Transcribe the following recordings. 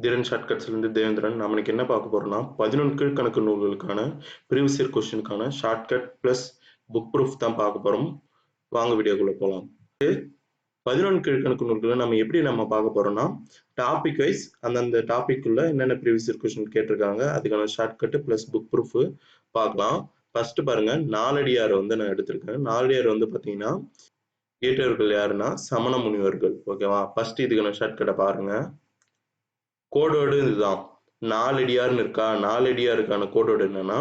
திறன் ஷார்ட்கட்ஸ்லேருந்து தேவேந்திரன். நம்ம இன்னைக்கு என்ன பார்க்க போறோம்னா 11 கீழ்கணக்கு நூல்களுக்கான ப்ரீவியஸ் இயர் கொஸ்டினுக்கான ஷார்ட்கட் ப்ளஸ் புக் ப்ரூஃப் தான் பார்க்க போறோம். வாங்க வீடியோக்குள்ள போகலாம். 11 கீழ்கணக்கு நூல்களை நம்ம பார்க்க போறோம்னா டாபிக் வைஸ் அந்தந்த டாபிக்குள்ள என்னென்ன ப்ரீவியஸ் இயர் கொஸ்டின் கேட்டிருக்காங்க அதுக்கான ஷார்ட்கட் ப்ளஸ் புக் ப்ரூஃப் பார்க்கலாம். ஃபர்ஸ்ட் பாருங்க, நாலடியார் நான் எடுத்திருக்கேன். நாலடியார் பார்த்தீங்கன்னா இயற்றியவர்கள் யாருன்னா சமண முனிவர்கள். ஓகேவா? ஃபர்ஸ்ட் இதுக்கான ஷார்ட்கட்டை பாருங்க. கோடோடு இதுதான். 4 அடியார்னு இருக்கா, 4 அடியாருக்கான கோடோடு என்னன்னா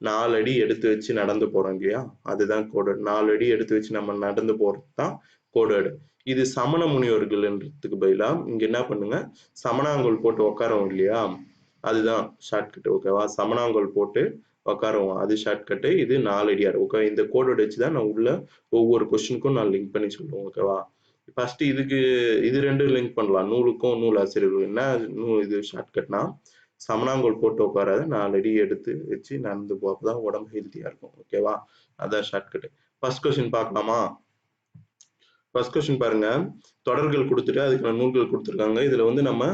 4 அடி எடுத்து வச்சு நடந்து போறோம் இல்லையா, அதுதான் கோடோடு. 4 அடி எடுத்து வச்சு நம்ம நடந்து போறது தான் கோடோடு. இது சமண முனிவர்கள்ன்றதுக்கு பதிலா இங்க என்ன பண்ணுங்க, சமணாங்கோல் போட்டு உட்காரோம் இல்லையா, அதுதான் ஷார்ட்கட். ஓகேவா? சமணாங்கோல் போட்டு உட்காருவோம், அது ஷார்ட்கட்டு. இது 4 அடியார். ஓகே, இந்த கோடோடு வச்சுதான் நான் உள்ள ஒவ்வொரு கொஸ்டினுக்கும் நான் லிங்க் பண்ணி சொல்லுவேன். ஓகேவா? ஃபர்ஸ்ட் இது ரெண்டும் லிங்க் பண்ணலாம், நூலுக்கும் நூல் ஆசிரியர்கள். என்ன இது ஷார்ட்கட்னா, சமணாங்கோல் போட்டு உட்காராத 4 அடி எடுத்து வச்சு நடந்து போறதுதான் உடம்பு ஹெல்த்தியா இருக்கும். ஓகேவா? அதான் ஷார்ட்கட். ஃபர்ஸ்ட் கொஸ்டின் பார்க்கலாமா? ஃபர்ஸ்ட் கொஸ்டின் பாருங்க, தொடர்கள் கொடுத்துட்டு அதுக்கான நூல்கள் கொடுத்துருக்காங்க. இதுல நம்ம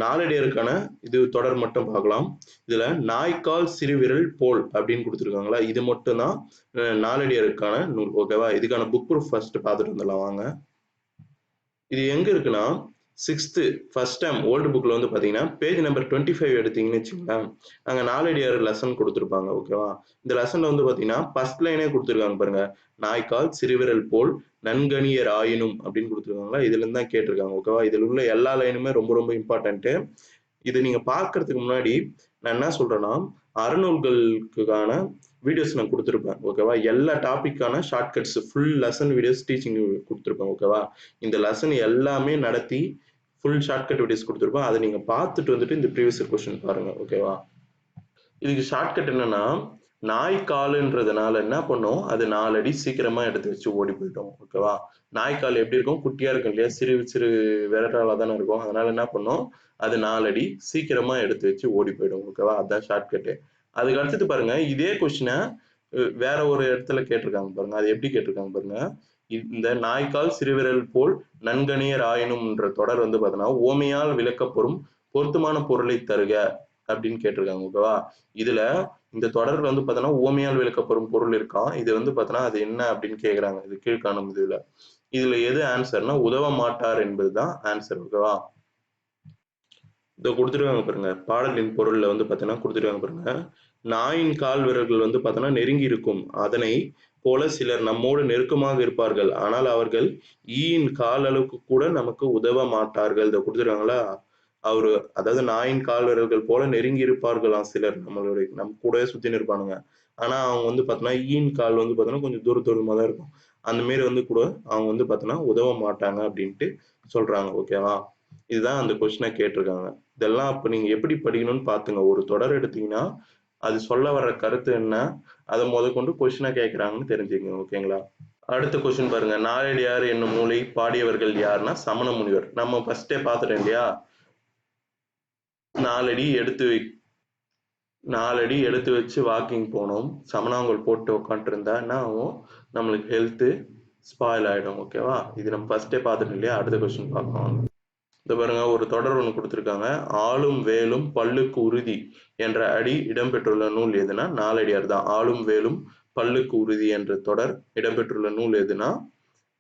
நாலடியாருக்கான இது தொடர் மட்டும் பார்க்கலாம். இதுல நாய்க்கால் சிறுவிரல் போல் அப்படின்னு கொடுத்துருக்காங்களா, இது மட்டும் தான் நாலடியாருக்கான நூல். ஓகேவா? இதுக்கான புக் ப்ரூஃப் ஃபர்ஸ்ட் பார்த்துட்டு வந்துடலாம் வாங்க. இது எங்க இருக்குன்னா, 6th ஃபர்ஸ்ட் டைம் ஓல்டு புக்ல பாத்தீங்கன்னா பேஜ் நம்பர் 25 எடுத்தீங்கன்னு வச்சுங்களேன், அங்க நாலடியார் லெசன் கொடுத்துருப்பாங்க. ஓகேவா? இந்த லெசன்ல பாத்தீங்கன்னா ஃபர்ஸ்ட் லைனே கொடுத்துருக்காங்க பாருங்க, நாய்க்கால் சிறுவிரல் போல் நன்கணியர் ஆயினும் அப்படின்னு கொடுத்துருக்காங்களா, இதுல இருந்து தான் கேட்டிருக்காங்க. ஓகேவா? இதுல உள்ள எல்லா லைனுமே ரொம்ப ரொம்ப இம்பார்ட்டன்ட். இது நீங்க பார்க்கறதுக்கு முன்னாடி நான் என்ன சொல்றேன்னா, அறநூல்களுக்கான வீடியோஸ் நான் கொடுத்துருப்பேன். ஓகேவா? எல்லா டாபிக்கான shortcuts full lesson videos teaching கொடுத்துருப்பேன். ஓகேவா? இந்த லெசன் எல்லாமே நடத்தி ஃபுல் ஷார்ட்கட் வீடியோஸ் கொடுத்துருப்பேன். அதை நீங்க பார்த்துட்டு இந்த ப்ரீவியஸ் கொஸ்டின் பாருங்க. ஓகேவா? இதுக்கு ஷார்ட்கட் என்னன்னா, நாய்க்காலுன்றதுனால என்ன பண்ணும், அது 4 அடி சீக்கிரமா எடுத்து வச்சு ஓடி போயிட்டோம். ஓகேவா? நாய்க்கால் எப்படி இருக்கும், குட்டியா இருக்கும் இல்லையா, சிறு சிறு விரலால தானே இருக்கும். அதனால என்ன பண்ணும், அது 4 அடி சீக்கிரமா எடுத்து வச்சு ஓடி போயிடும். ஓகேவா? அதுதான் ஷார்ட்கட்டு. அதுக்கு அடுத்தது பாருங்க, இதே கொஸ்டினை வேற ஒரு இடத்துல கேட்டிருக்காங்க பாருங்க. அது எப்படி கேட்டிருக்காங்க பாருங்க. இந்த நாய்க்கால் சிறுவிரல் போல் நன்கணியர் ஆயினும்ன்ற தொடர் பார்த்தீங்கன்னா ஓமையால் விளக்கப்பெறும் பொருத்தமான பொருளை தருக அப்படின்னு கேட்டிருக்காங்க. ஓகேவா? இதுல இந்த தொடர் பார்த்தீங்கன்னா ஓமையால் விளக்கப்பெறும் பொருள் இருக்கான். இது பார்த்தீங்கன்னா அது என்ன அப்படின்னு கேக்குறாங்க. இது கீழ்காணும் இதுல எது ஆன்சர்னா உதவ மாட்டார் என்பதுதான் ஆன்சர். ஓகேவா? இதை கொடுத்துருக்காங்க பாருங்க. பாடலின் பொருள்ல பார்த்தீங்கன்னா கொடுத்துருக்காங்க பாருங்க. நாயின் கால் விரல்கள் பார்த்தீங்கன்னா நெருங்கி இருக்கும், அதனை போல சிலர் நம்மோடு நெருக்கமாக இருப்பார்கள், ஆனால் அவர்கள் ஈயின் கால் அளவுக்கு கூட நமக்கு உதவ மாட்டார்கள். இதை கொடுத்துருக்காங்களா, அவரு அதாவது நாயின் கால் விரல்கள் போல நெருங்கி இருப்பார்களாம் சிலர், நம்மளுடைய நம்ம கூடவே சுத்தி இருப்பானுங்க. ஆனா அவங்க பார்த்தீங்கன்னா ஈயின் கால் பார்த்தீங்கன்னா கொஞ்சம் தூரமா தான் இருக்கும். அந்த மாதிரி கூட அவங்க பார்த்தீங்கன்னா உதவ மாட்டாங்க அப்படின்ட்டு சொல்றாங்க. ஓகேவா? இதுதான் அந்த கொஸ்டினை கேட்டிருக்காங்க. இதெல்லாம் அப்ப நீங்க எப்படி படிக்கணும்னு பாத்துங்க. ஒரு தொடர் எடுத்தீங்கன்னா அது சொல்ல வர்ற கருத்து என்ன, அதை முதற்கொண்டு கொஸ்டினா கேட்கிறாங்கன்னு தெரிஞ்சுக்கங்க. ஓகேங்களா? அடுத்த கொஸ்டின் பாருங்க, நாலடியார் என்னும் நூலை பாடியவர்கள் யாருன்னா சமண முனிவர். நம்ம ஃபர்ஸ்டே பார்த்துட்டோம் இல்லையா, 4 அடி எடுத்து 4 அடி எடுத்து வச்சு வாக்கிங் போனோம், சமணாங்கோல் போட்டு உட்காந்துட்டு இருந்தா என்ன ஆகும், நம்மளுக்கு ஹெல்த் ஸ்பாயில் ஆயிடும். ஓகேவா? இது நம்ம ஃபர்ஸ்டே பார்த்துட்டோம் இல்லையா. அடுத்த கொஸ்டின் பார்க்கலாம். இந்த பாருங்க, ஒரு தொடர் ஒன்று கொடுத்துருக்காங்க. ஆளும் வேலும் பல்லுக்கு உறுதி என்ற அடி இடம்பெற்றுள்ள நூல் எதுனா நாலடியார் தான். ஆளும் வேலும் பல்லுக்கு உறுதி என்ற தொடர் இடம்பெற்றுள்ள நூல் எதுனா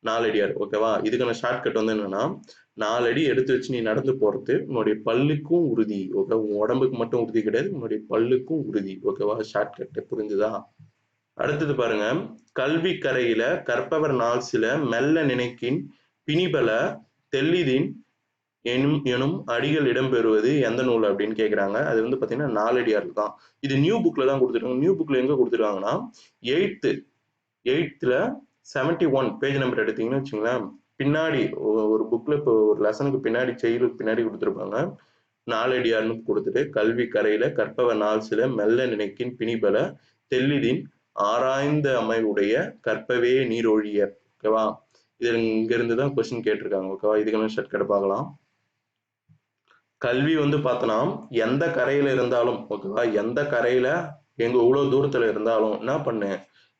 நாலடியார். ஓகேவா? இதுக்கான ஷார்ட்கட் என்னன்னா, 4 அடி எடுத்து வச்சு நீ நடந்து போறது உன்னுடைய பல்லுக்கும் உறுதி. ஓகே, உன் உடம்புக்கு மட்டும் உறுதி கிடையாது, உன்னுடைய பல்லுக்கும் உறுதி. ஓகேவா? ஷார்ட்கட் புரிஞ்சுதா? அடுத்தது பாருங்க, கல்வி கரையில கற்பவர் நாள் சில மெல்ல நினைக்கின் பிணிபல தெல்லிதின் எனும் அடிகள் இடம்பெறுவது எந்த நூல் அப்படின்னு கேக்குறாங்க. அது பாத்தீங்கன்னா நாலடியார் தான். இது நியூ புக்ல தான் கொடுத்துருக்காங்க. நியூ புக்ல எங்க கொடுத்துருக்காங்கன்னா 8th 71 பேஜ் நம்பர் எடுத்தீங்கன்னு வச்சுங்களேன், பின்னாடி ஒரு புக்ல இப்போ ஒரு லெசனுக்கு பின்னாடி செயலுக்கு பின்னாடி கொடுத்துருப்பாங்க. நாலடியார்னு கொடுத்துட்டு கல்வி கரையில கற்பவர் நாள் சில மெல்ல நினைக்கின் பிணிபல தெல்லிதின் ஆராய்ந்த அமைவுடைய கற்பவே நீரொழிய. ஓகேவா? இது இங்க இருந்துதான் கொஸ்டின் கேட்டிருக்காங்க. ஓகேவா? இதுக்கான ஷார்ட்கட் பார்க்கலாம். கல்வி பார்த்தோன்னா எந்த கரையில இருந்தாலும், ஓகேவா, எந்த கரையில எங்க எவ்வளவு தூரத்துல இருந்தாலும் என்ன பண்ணு,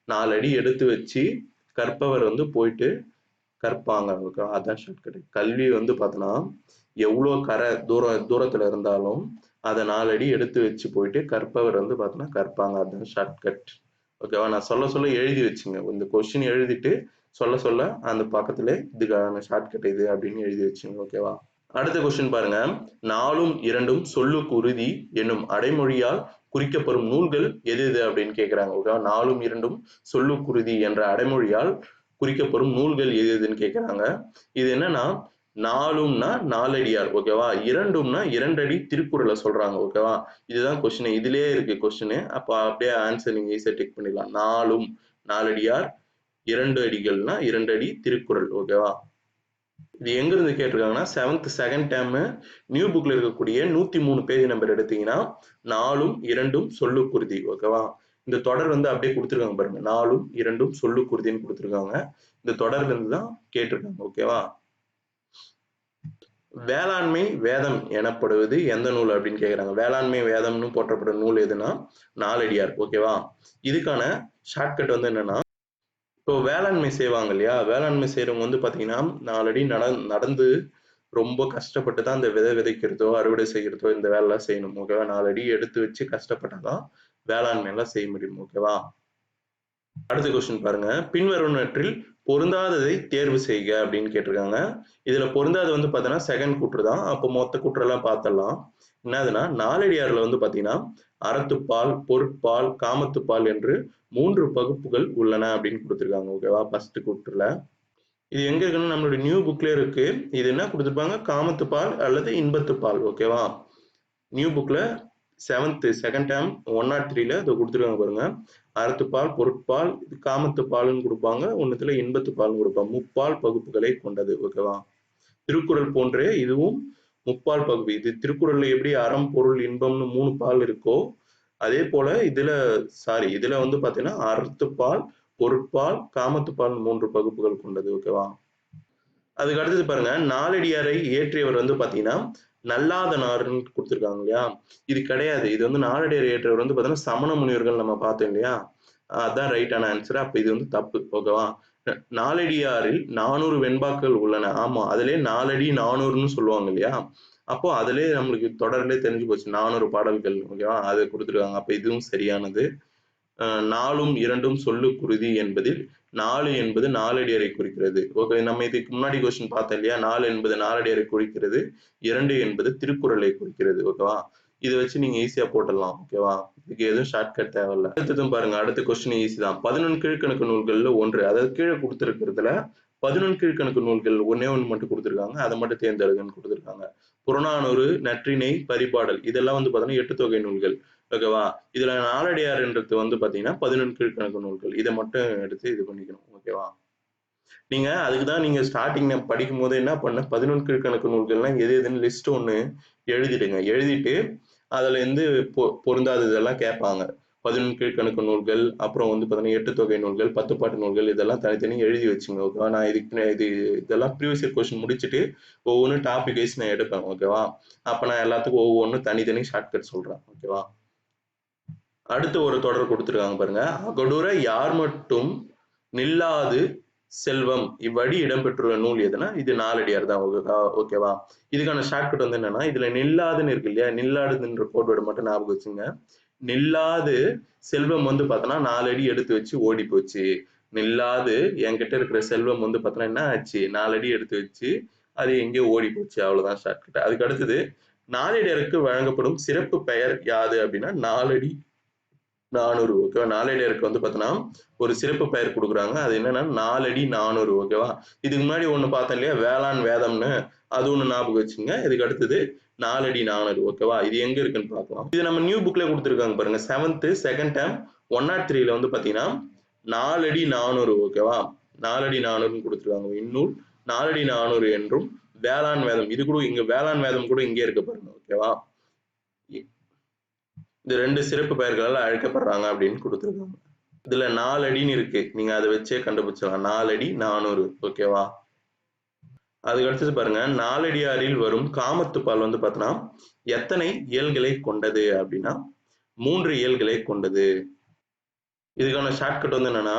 4 அடி எடுத்து வச்சு கற்பவர் போயிட்டு கற்பாங்க. ஓகே, அதான் ஷார்ட்கட். கல்வி வந்து பார்த்தோன்னா எவ்வளோ தூரத்துல இருந்தாலும் அதை 4 அடி எடுத்து வச்சு போயிட்டு கற்பவர் வந்து பார்த்தோன்னா கற்பாங்க. அதுதான் ஷார்ட்கட். ஓகேவா? நான் சொல்ல சொல்ல எழுதி வச்சுங்க. இந்த கொஸ்டின் எழுதிட்டு சொல்ல சொல்ல அந்த பக்கத்துல இதுக்கான ஷார்ட்கட் இது அப்படின்னு எழுதி வச்சுங்க. ஓகேவா? அடுத்த கொஸ்டின் பாருங்க. 4ம் 2ம் சொல்லுக்குறுதி என்னும் அடைமொழியால் குறிக்கப்படும் நூல்கள் எது எது அப்படின்னு கேட்கிறாங்க. ஓகேவா? 4ம் 2ம் சொல்லுக்குறுதி என்ற அடைமொழியால் குறிக்கப்படும் நூல்கள் எது எதுன்னு கேட்கிறாங்க. இது என்னன்னா 4ம்னா 4 அடியார். ஓகேவா? 2ம்னா 2 அடி திருக்குறளை சொல்றாங்க. ஓகேவா? இதுதான் கொஸ்டின். இதுலயே இருக்கு கொஸ்டின். அப்ப அப்படியே ஆன்சர் நீங்க ஈஸியா டிக் பண்ணிடலாம். 4ம் 4 அடியார், 2 அடிகள்னா 2 அடி திருக்குறள். ஓகேவா? இது எங்க இருந்து கேட்டிருக்காங்கன்னா 7th செகண்ட் டேர்ம் நியூ புக்ல இருக்கக்கூடிய 103 பேஜ் நம்பர் எடுத்தீங்கன்னா 4ம் 2ம் சொல்லுக்குறுதி. ஓகேவா? இந்த தொடர் வந்து அப்படியே கொடுத்துருக்காங்க பாருங்க. 4ம் 2ம் சொல்லுக்குறுதின்னு கொடுத்துருக்காங்க. இந்த தொடர்ல இருந்து தான் கேட்டிருக்காங்க. ஓகேவா? வேளாண்மை வேதம் எனப்படுவது எந்த நூல் அப்படின்னு கேக்குறாங்க. வேளாண்மை வேதம்னு போற்றப்படும் நூல் எதுனா நாலடியார். ஓகேவா? இதுக்கான ஷார்ட்கட் வந்து என்னன்னா, இப்போ வேளாண்மை செய்வாங்க இல்லையா? வேளாண்மை செய்யறவங்க வந்து பாத்தீங்கன்னா 4 அடி நடந்து ரொம்ப கஷ்டப்பட்டு தான் அந்த விதை விதைக்கிறதோ அறுவடை செய்யறதோ இந்த வேலைலாம் செய்யணும். ஓகேவா? 4 அடி எடுத்து வச்சு கஷ்டப்பட்டாதான் வேளாண்மை எல்லாம் செய்ய முடியும். ஓகேவா? அடுத்த கொஸ்டின் பாருங்க. பின்வருவனவற்றில் பொருந்தாததை தேர்வு செய்க அப்படின்னு கேட்டிருக்காங்க. இதுல பொருந்தாது வந்து பாத்தீங்கன்னா செகண்ட் கூற்று தான். அப்போ மொத்த கூற்றெல்லாம் பார்த்துடலாம். என்னதுன்னா நாலடியார்ல வந்து பாத்தீங்கன்னா அறத்துப்பால், பொருட்பால், காமத்துப்பால் என்று 3 பகுப்புகள் உள்ளன அப்படின்னு கொடுத்திருக்காங்க. ஓகேவா? ஃபர்ஸ்ட் கூற்றுல இது எங்க இருக்குன்னா நம்மளுடைய நியூ புக்ல இருக்கு. இது என்ன கொடுத்திருப்பாங்க? காமத்துப்பால் அல்லது இன்பத்துப்பால். ஓகேவா? நியூ புக்ல 7th செகண்ட் டேர்ம் 103ல இதை கொடுத்துருக்காங்க பாருங்க. அறத்துப்பால், பொருட்பால், காமத்துப்பால்னு கொடுப்பாங்க. ஒன்னுத்துல இன்பத்துப்பால்னு கொடுப்பாங்க. முப்பால் பகுப்புகளை கொண்டது. ஓகேவா? திருக்குறள் போன்றே இதுவும் முப்பால் பகுப்பு. இது திருக்குறள்ல எப்படி அறம், பொருள், இன்பம்னு 3 பால் இருக்கோ அதே போல இதுல வந்து பாத்தீங்கன்னா அறத்துப்பால், பொருட்பால், காமத்துப்பால் 3 பகுப்புகள் கொண்டது. ஓகேவா? அதுக்கு அடுத்தது பாருங்க. நாலடியாரை இயற்றியவர் வந்து பாத்தீங்கன்னா நல்லாதனார்ன்னு கொடுத்திருக்காங்க இல்லையா? இது கிடையாது. இது வந்து நாலடியாரை இயற்றியவர் வந்து பாத்தீங்கன்னா சமண முனிவர்கள் நம்ம பார்த்தோம் இல்லையா? அதான் ரைட்டான ஆன்சர். அப்ப இது வந்து தப்பு. ஓகேவா? நாலடியாரில் 400 வெண்பாக்கள் உள்ளன. ஆமா, அதிலே 4 அடி 400ன்னு சொல்லுவாங்க இல்லையா? அப்போ அதிலே நம்மளுக்கு தொடர்லே தெரிஞ்சு போச்சு. 400 பாடல்கள். ஓகேவா? அதை கொடுத்திருக்காங்க. அப்ப இதுவும் சரியானது. 4ம் 2ம் சொல்லுக்குறுதி என்பதில் 4 என்பது நாலடியாரை குறிக்கிறது. ஓகே, நம்ம இதுக்கு முன்னாடி கொஸ்டின் பார்த்தோம் இல்லையா? 4 என்பது நாலடியாரை குறிக்கிறது, 2 என்பது திருக்குறளை குறிக்கிறது. ஓகேவா? இதை வச்சு நீங்க ஈஸியா போட்டுடலாம். ஓகேவா? இதுக்கு எதுவும் ஷார்ட்கட் தேவையில்ல. அடுத்ததும் பாருங்க. அடுத்த கொஸ்டின் ஈஸி தான். 11 கீழ்கணக்கு நூல்கள்ல ஒன்று. அதாவது கீழே கொடுத்திருக்கிறதுல 11 கீழ்கணக்கு நூல்கள் ஒன்னே ஒன்று மட்டும் கொடுத்திருக்காங்க. அதை மட்டும் தேர்ந்தெடுங்கன்னு கொடுத்திருக்காங்க. புறநானூறு, நற்றிணை, பரிபாடல் இதெல்லாம் வந்து பாத்தீங்கன்னா 8 தொகை நூல்கள். ஓகேவா? இதுல நாலடியார்ன்றது வந்து பாத்தீங்கன்னா 11 கீழ்கணக்கு நூல்கள். இதை மட்டும் எடுத்து இது பண்ணிக்கணும். ஓகேவா? நீங்க அதுக்குதான் நீங்க ஸ்டார்டிங் படிக்கும் போது என்ன பண்ண 11 கீழ்கணக்கு நூல்கள்லாம் எது எதுன்னு லிஸ்ட் ஒண்ணு எழுதிடுங்க. எழுதிட்டு அதுல இருந்து பொருந்தாததெல்லாம் கேட்பாங்க. 11 கீழ்கணக்கு நூல்கள், அப்புறம் வந்து பாத்தீங்கன்னா 8 தொகை நூல்கள், 10 பாட்டு நூல்கள் இதெல்லாம் தனித்தனி எழுதி வச்சுங்க. ஓகேவா? நான் இதெல்லாம் ப்ரீவியஸ் இயர் கொஸ்டின் முடிச்சுட்டு ஒவ்வொன்றும் டாபிக் வைஸ் நான் எடுப்பேன். ஓகேவா? அப்ப நான் எல்லாத்துக்கும் ஒவ்வொன்றும் தனித்தனி ஷார்ட்கட் சொல்றேன். ஓகேவா? அடுத்து ஒரு தொடர் கொடுத்திருக்காங்க பாருங்க. அகடுற யார் மட்டும் நில்லாது செல்வம் இவ்வடி இடம்பெற்றுள்ள நூல் எதுனா இது நாலடியார் தான். ஓகேவா? இதுக்கான ஷார்ட்கட் வந்து என்னன்னா இதுல நில்லாதுன்னு இருக்கு இல்லையா? நில்லாதுன்ற கோட்வேர்டு மட்டும் ஞாபகம் வச்சுங்க. நில்லாது செல்வம் வந்து பார்த்தோன்னா 4 அடி எடுத்து வச்சு ஓடி போச்சு. நில்லாது என்கிட்ட இருக்கிற செல்வம் வந்து பார்த்தோன்னா என்ன ஆச்சு? 4 அடி எடுத்து வச்சு அது எங்கேயோ ஓடி போச்சு. அவ்வளவுதான் ஷார்ட்கட். அதுக்கு அடுத்தது நாலடியாருக்கு வழங்கப்படும் சிறப்பு பெயர் யாது அப்படின்னா 4 அடி 400. ஓகேவா? நாலடியாருக்கு வந்து பார்த்தோன்னா ஒரு சிறப்பு பெயர் கொடுக்குறாங்க. அது என்னன்னா 4 அடி 400. ஓகேவா? இதுக்கு முன்னாடி ஒண்ணு பார்த்தோம் இல்லையா? வேளாண் வேதம்னு அது ஒண்ணு ஞாபகம் வச்சுங்க. இதுக்கு அடுத்தது 4 அடி 400. ஓகேவா? இது எங்க இருக்குன்னு பார்க்கலாம். இது நம்ம நியூ புக்ல கொடுத்திருக்காங்க பாருங்க. 7th செகண்ட் டேர்ம் 103ல வந்து பாத்தீங்கன்னா 4 அடி 400. ஓகேவா? 4 அடி 400ன்னு கொடுத்திருக்காங்க. இந்நூல் 4 அடி 400 என்றும் வேளாண் வேதம் இது கூட இங்க வேளாண் வேதம் கூட இங்கே இருக்கு பாருங்க. ஓகேவா? இந்த 2 சிறப்பு பெயர்களால் அழைக்கப்படுறாங்க அப்படின்னு கொடுத்திருக்காங்க. இதுல 4 அடின்னு இருக்கு. நீங்க அதை வச்சே கண்டுபிடிச்சலாம். 4 அடி 400. ஓகேவா? அதுக்கு அடுத்தது பாருங்க. நாலடியாரில் வரும் காமத்துப்பால் வந்து பார்த்தோன்னா எத்தனை இயல்களை கொண்டது அப்படின்னா 3 இயல்களை கொண்டது. இதுக்கான ஷார்ட்கட் வந்து என்னன்னா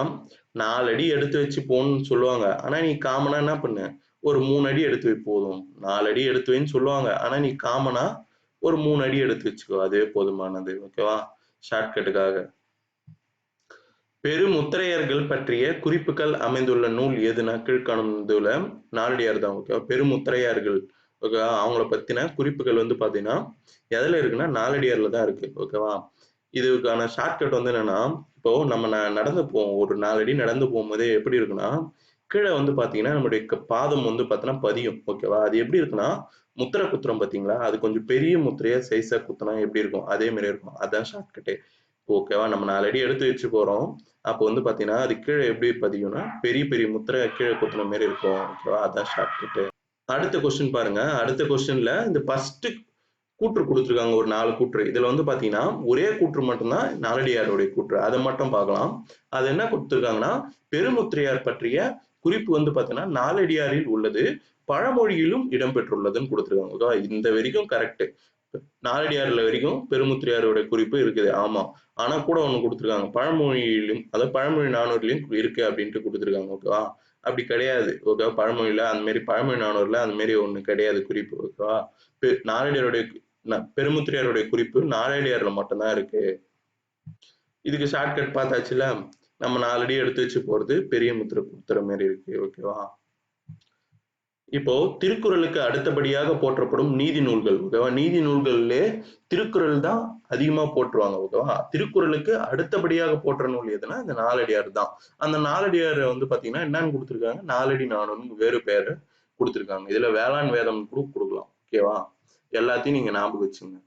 4 அடி எடுத்து வச்சு போன்னு சொல்லுவாங்க. ஆனா நீ காமனா என்ன பண்ணு ஒரு 3 அடி எடுத்து வை போதும். 4 அடி எடுத்து வைன்னு சொல்லுவாங்க. ஆனா நீ காமனா ஒரு 3 அடி எடுத்து வச்சுக்கோ. அதுவே போதுமானது. ஓகேவா? ஷார்ட்கட்டுக்காக. பெருமுத்திரையர்கள் பற்றிய குறிப்புகள் அமைந்துள்ள நூல் எதுனா கீழ்காணும் இதுல நாலடியார் தான். ஓகேவா? பெருமுத்திரையர்கள் ஓகேவா? அவங்கள பத்தின குறிப்புகள் வந்து பாத்தீங்கன்னா எதுல இருக்குன்னா நாலடியார்ல தான் இருக்கு. ஓகேவா? இதுக்கான ஷார்ட்கட் வந்து என்னன்னா இப்போ நம்ம நடந்து போவோம். ஒரு 4 அடி நடந்து போகும்போதே எப்படி இருக்குன்னா கீழே வந்து பாத்தீங்கன்னா நம்மளுடைய பாதம் வந்து பாத்தீங்கன்னா பதியும். ஓகேவா? அது எப்படி இருக்குன்னா முத்திரை குத்துறோம் பாத்தீங்களா? அது கொஞ்சம் பெரிய முத்திரையா சைஸா குத்துனா எப்படி இருக்கும்? அதே மாதிரி இருக்கும். அதான் ஷார்ட்கட்டே. ஓகேவா? நம்ம 4 அடி எடுத்து வச்சு போறோம். அப்போ வந்து பாத்தீங்கன்னா அது கீழே எப்படி பதியும்னா பெரிய பெரிய முத்திரை கீழே குத்துன மாதிரி இருக்கும். ஓகேவா? அதான் ஷார்ட்கட். அடுத்த கொஸ்டின் பாருங்க. அடுத்த கொஸ்டின்ல இந்த ஃபர்ஸ்ட் கூற்று கொடுத்துருக்காங்க ஒரு 4 கூற்று. இதுல வந்து பாத்தீங்கன்னா ஒரே கூற்று மட்டும்தான் நாலடியாருடைய கூற்று. அதை மட்டும் பார்க்கலாம். அது என்ன கொடுத்துருக்காங்கன்னா பெருமுத்திரையார் பற்றிய குறிப்பு வந்து பாத்தீங்கன்னா நாலடியாரில் உள்ளது, பழமொழியிலும் இடம்பெற்றுள்ளதுன்னு கொடுத்துருக்காங்க. ஓகேவா? இந்த வரைக்கும் கரெக்ட். நாலடியார்ல வரைக்கும் பெருமுத்திரையாருடைய குறிப்பு இருக்குது. ஆமா. ஆனா கூட ஒண்ணு கொடுத்துருக்காங்க. பழமொழியிலும் அதாவது பழமொழி 400லயும் இருக்கு அப்படின்ட்டு கொடுத்துருக்காங்க. ஓகேவா? அப்படி கிடையாது. ஓகேவா? பழமொழியில அந்த மாதிரி பழமொழி 400ல அந்த மாதிரி ஒண்ணு கிடையாது குறிப்பு. ஓகேவா? நாலடியாருடைய பெருமுத்திரையாருடைய குறிப்பு நாலடியார்ல மட்டும்தான் இருக்கு. இதுக்கு ஷார்ட்கட் பார்த்தாச்சுல. நம்ம 4 அடி எடுத்து வச்சு போறது பெரிய முத்திரை குத்துற மாதிரி இருக்கு. ஓகேவா? இப்போ திருக்குறளுக்கு அடுத்தபடியாக போற்றப்படும் நீதி நூல்கள். ஓகேவா? நீதி நூல்கள்லே திருக்குறள் தான் அதிகமா போற்றுவாங்க. ஓகேவா? திருக்குறளுக்கு அடுத்தபடியாக போற்ற நூல் எதுனா இந்த நாலடியார் தான். அந்த நாலடியார் வந்து பாத்தீங்கன்னா என்னன்னு கொடுத்திருக்காங்க? நாலடி நானூறுன்னு வேறு பேரு கொடுத்திருக்காங்க. இதுல வேளாண் வேதம் கூட கொடுக்கலாம். ஓகேவா? எல்லாத்தையும் நீங்க ஞாபகம் வச்சுங்க.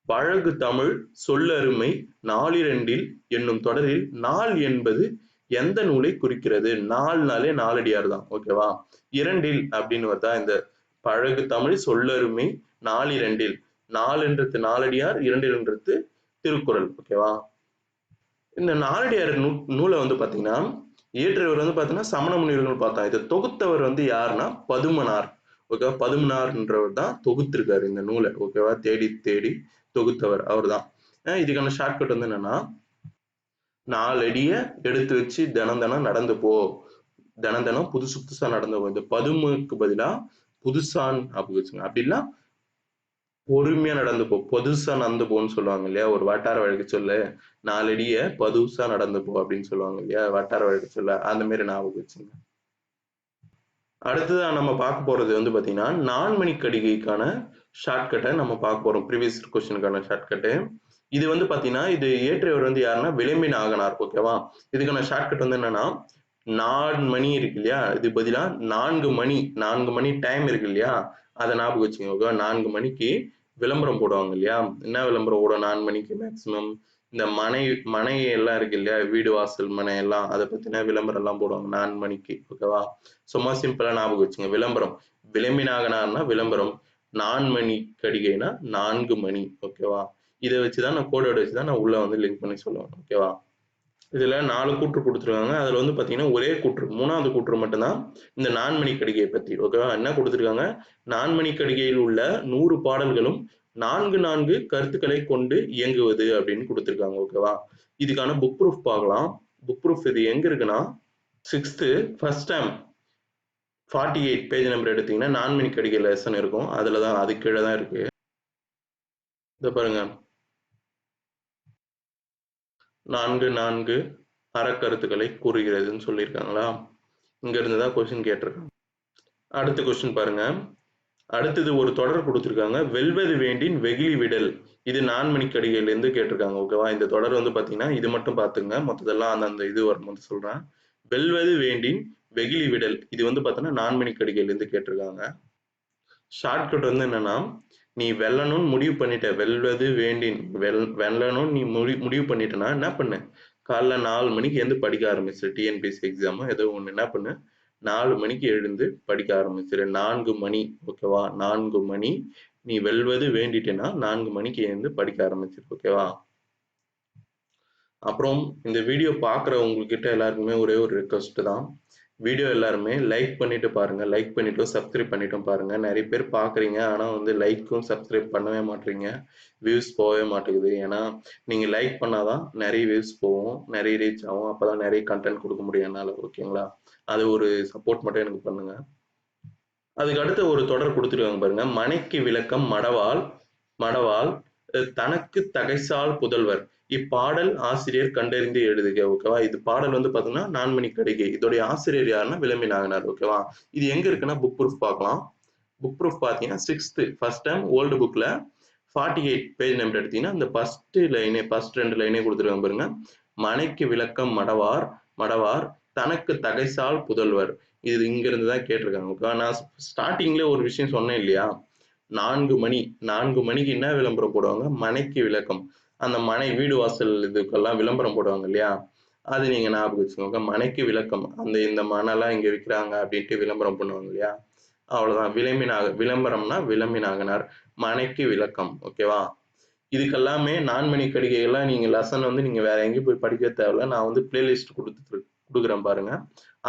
பழகு தமிழ் சொல்லருமை நாலிரண்டில் என்னும் தொடரில் நால் என்பது எந்த நூலை குறிக்கிறது? நால்னாலே நாலடியார் தான். ஓகேவா? இரண்டில் அப்படின்னு வருதா இந்த பழகு தமிழ் சொல்லருமை நாலிரண்டில். நாலுன்றது நாலடியார், இரண்டில்ன்றது திருக்குறள். ஓகேவா? இந்த நாலடியார் நூலை வந்து பாத்தீங்கன்னா இயற்றியவர் வந்து பாத்தீங்கன்னா சமண முனிவர்கள் பார்த்தோம். இதை தொகுத்தவர் வந்து யாருன்னா பதுமனார். ஓகேவா? பதுமனார்ன்றவர் தான் தொகுத்திருக்காரு இந்த நூலை. ஓகேவா? தேடி தேடி தொகுத்தவர் அவர் தான். இதுக்கான ஷார்ட்கட் வந்து என்னன்னா 4 அடிய எடுத்து வச்சு தினம் தினம் நடந்து போ. தினம் தினம் புதுசு புதுசா நடந்து போ. இந்த பதுமுக்கு பதிலா புதுசான் அப்படி வச்சுங்க. அப்படின்னா பொறுமையா நடந்து போ. பொதுசா நடந்து போன்னு சொல்லுவாங்க இல்லையா? ஒரு வட்டார வழக்கு சொல்லு. 4 அடிய பதுசா நடந்து போ அப்படின்னு சொல்லுவாங்க இல்லையா? வட்டார வழக்கு சொல்ல. அந்த மாதிரி ஞாபகம் வச்சுங்க. அடுத்ததா நம்ம பார்க்க போறது வந்து பாத்தீங்கன்னா நான்மணி கடிகைக்கான ஷார்ட்கட்டை நம்ம பார்க்க போறோம். ப்ரீவியஸ் கொஸ்டினுக்கான ஷார்ட்கட்டு. இது வந்து பாத்தீங்கன்னா இது இயற்றியவர் வந்து யாருன்னா விளிம்பி நாகனார். ஓகேவா? இதுக்கான ஷார்ட்கட் வந்து என்னன்னா 4 மணி இருக்கு இல்லையா? இது பதிலா 4 மணி 4 மணி டைம் இருக்கு இல்லையா? அதை ஞாபகம் வச்சுக்கோங்க. ஓகேவா? 4 மணிக்கு விளம்பரம் போடுவாங்க இல்லையா? என்ன விளம்பரம் ஓடும் 4 மணிக்கு மேக்சிமம்? இந்த மனை எல்லாம் இருக்கு இல்லையா? வீடு வாசல் மனை எல்லாம் அதை பத்தின விளம்பரம் எல்லாம் போடுவாங்க 4 மணிக்கு. ஓகேவா? சும்மா சிம்பிளா ஞாபகம் வச்சுங்க. விளம்பரம். விளிம்பி நாகனார்னா விளம்பரம். 4 மணி கடிகைனா 4 மணி. ஓகேவா? இதை வச்சுதான் நான் கோடோட வச்சுதான் நான் உள்ள வந்து லிங்க் பண்ணி சொல்லுவேன். ஓகேவா? இதுல 4 கூற்று கொடுத்துருக்காங்க. அதுல வந்து பாத்தீங்கன்னா ஒரே கூற்று 3வது கூற்று மட்டும்தான் இந்த நான்மணி கடிகையை பத்தி. ஓகேவா? என்ன கொடுத்துருக்காங்க? நான்மணி கடிகையில் உள்ள 100 பாடல்களும் 4 கருத்துக்களை கொண்டு இயங்குவது அப்படின்னு கொடுத்துருக்காங்க. ஓகேவா? இதுக்கான புக் ப்ரூஃப் பார்க்கலாம். புக் ப்ரூஃப் இது எங்க இருக்குன்னா 6th first time 48 page number எடுத்தீங்கன்னா நான்மணி கடிகை லெசன் இருக்கும். அதுலதான் அது கீழே தான் இருக்கு. இத பாருங்க. 4 அறக்கருத்துக்களை கூறுகிறதுன்னு சொல்லியிருக்காங்களா? இங்க இருந்து தான் கொஸ்டின் கேட்டிருக்காங்க. அடுத்த கொஸ்டின் பாருங்க. அடுத்தது ஒரு தொடர் கொடுத்துருக்காங்க. வெல்வது வேண்டின் வெகுளி விடல். இது நான்மணி கடிகையில இருந்து கேட்டிருக்காங்க. ஓகேவா? இந்த தொடர் வந்து பாத்தீங்கன்னா இது மட்டும் பாத்துங்க. மொத்ததெல்லாம் அந்த இது வரும்போது சொல்றேன். வெல்வது வேண்டின் வெகுளி விடல். இது வந்து பாத்தீங்கன்னா நான்மணி கடிகையில இருந்து கேட்டிருக்காங்க. ஷார்ட்கட் வந்து என்னன்னா நீ வெல்லணும்னு முடிவு பண்ணிட்ட. வெல்வது வேண்டின் வெல்லணும்னு நீ முடிவு பண்ணிட்டனா என்ன பண்ணு? காலைல 4 மணிக்கு எழுந்து படிக்க ஆரம்பிச்சிரு. டிஎன்பிஎஸ்சி எக்ஸாம் ஏதோ ஒண்ணு என்ன பண்ணு? 4 மணிக்கு எழுந்து படிக்க ஆரம்பிச்சிரு. 4 மணி. ஓகேவா? 4 மணி. நீ வெல்வது வேண்டிட்டேன்னா 4 மணிக்கு எழுந்து படிக்க ஆரம்பிச்சிரு. ஓகேவா? அப்புறம் இந்த வீடியோ பார்க்குறவங்க கிட்ட எல்லாருக்குமே ஒரே ஒரு ரிக்வெஸ்ட் தான். வீடியோ எல்லாருமே லைக் பண்ணிட்டு பாருங்க. லைக் பண்ணிட்டும், சப்ஸ்கிரைப் பண்ணிட்டும் பாருங்க. நெறைய பேர் பார்க்குறீங்க. ஆனா வந்து லைக்கும், சப்ஸ்கிரைப் பண்ணவே மாட்றீங்க. வியூஸ் போகவே மாட்டேங்குது. ஏன்னா, நீங்க லைக் பண்ணா தான் நெறைய வியூஸ் போகும். நெறைய ரீச் ஆகும். அப்பதான் நெறைய கன்டென்ட் குடுக்க முடியும் என்னால. ஓகேங்களா? அது ஒரு சப்போர்ட் மட்டும் எனக்கு பண்ணுங்க. அதுக்கு அடுத்து ஒரு தொடர் குடுத்துருக்காங்க பாருங்க. மனைக்கு விளக்கம் மடவாள் மடவாள் தனக்கு தகைசால் புதல்வர். இப்பாடல் ஆசிரியர் கண்டறிந்து எழுதுக. ஓகேவா? இது பாடல் வந்து பார்த்தீங்கன்னா, நான்மணி கடிகை. இதோடைய ஆசிரியர் யாருன்னா, விளம்பி நாகனார். ஓகேவா? இது எங்க இருக்குன்னா, புக் ப்ரூஃப் பார்க்கலாம். புக் ப்ரூஃப் பார்த்தீங்கன்னா, 6th ஃபர்ஸ்ட் டைம் ஓல்டு புக்ல 48 பேஜ் நம்பர் எடுத்தீங்கன்னா, அந்த ஃபர்ஸ்ட் 2 லைனே குடுத்துருக்காங்க பாருங்க. மனைக்கு விளக்கம் மடவார் மடவார் தனக்கு தகைசால் புதல்வர். இது இங்கிருந்து தான் கேட்டிருக்காங்க. ஓகேவா? நான் ஸ்டார்ட்டிங்ல ஒரு விஷயம் சொன்னேன் இல்லையா? 4 மணி 4 மணிக்கு என்ன விளம்பரம் போடுவாங்க? மனைக்கு விளக்கம். அந்த மனை வீடு வாசல் இதுக்கெல்லாம் விளம்பரம் போடுவாங்க இல்லையா? அது நீங்க ஞாபகம் வச்சுக்கோங்க. மனைக்கு விளக்கம். இந்த மனைலாம் இங்க விக்கிறாங்க அப்படின்ட்டு விளம்பரம் பண்ணுவாங்க இல்லையா? அவ்வளவுதான். விளம்பரம்னா விளம்பினாகனார். மனைக்கு விளக்கம். ஓகேவா? இதுக்கெல்லாமே நான்மணி கடிகைகள்லாம் நீங்க லெசன் வந்து நீங்க வேற எங்கேயும் போய் படிக்க தேவையில்ல. நான் வந்து பிளேலிஸ்ட் குடுக்குறேன் பாருங்க.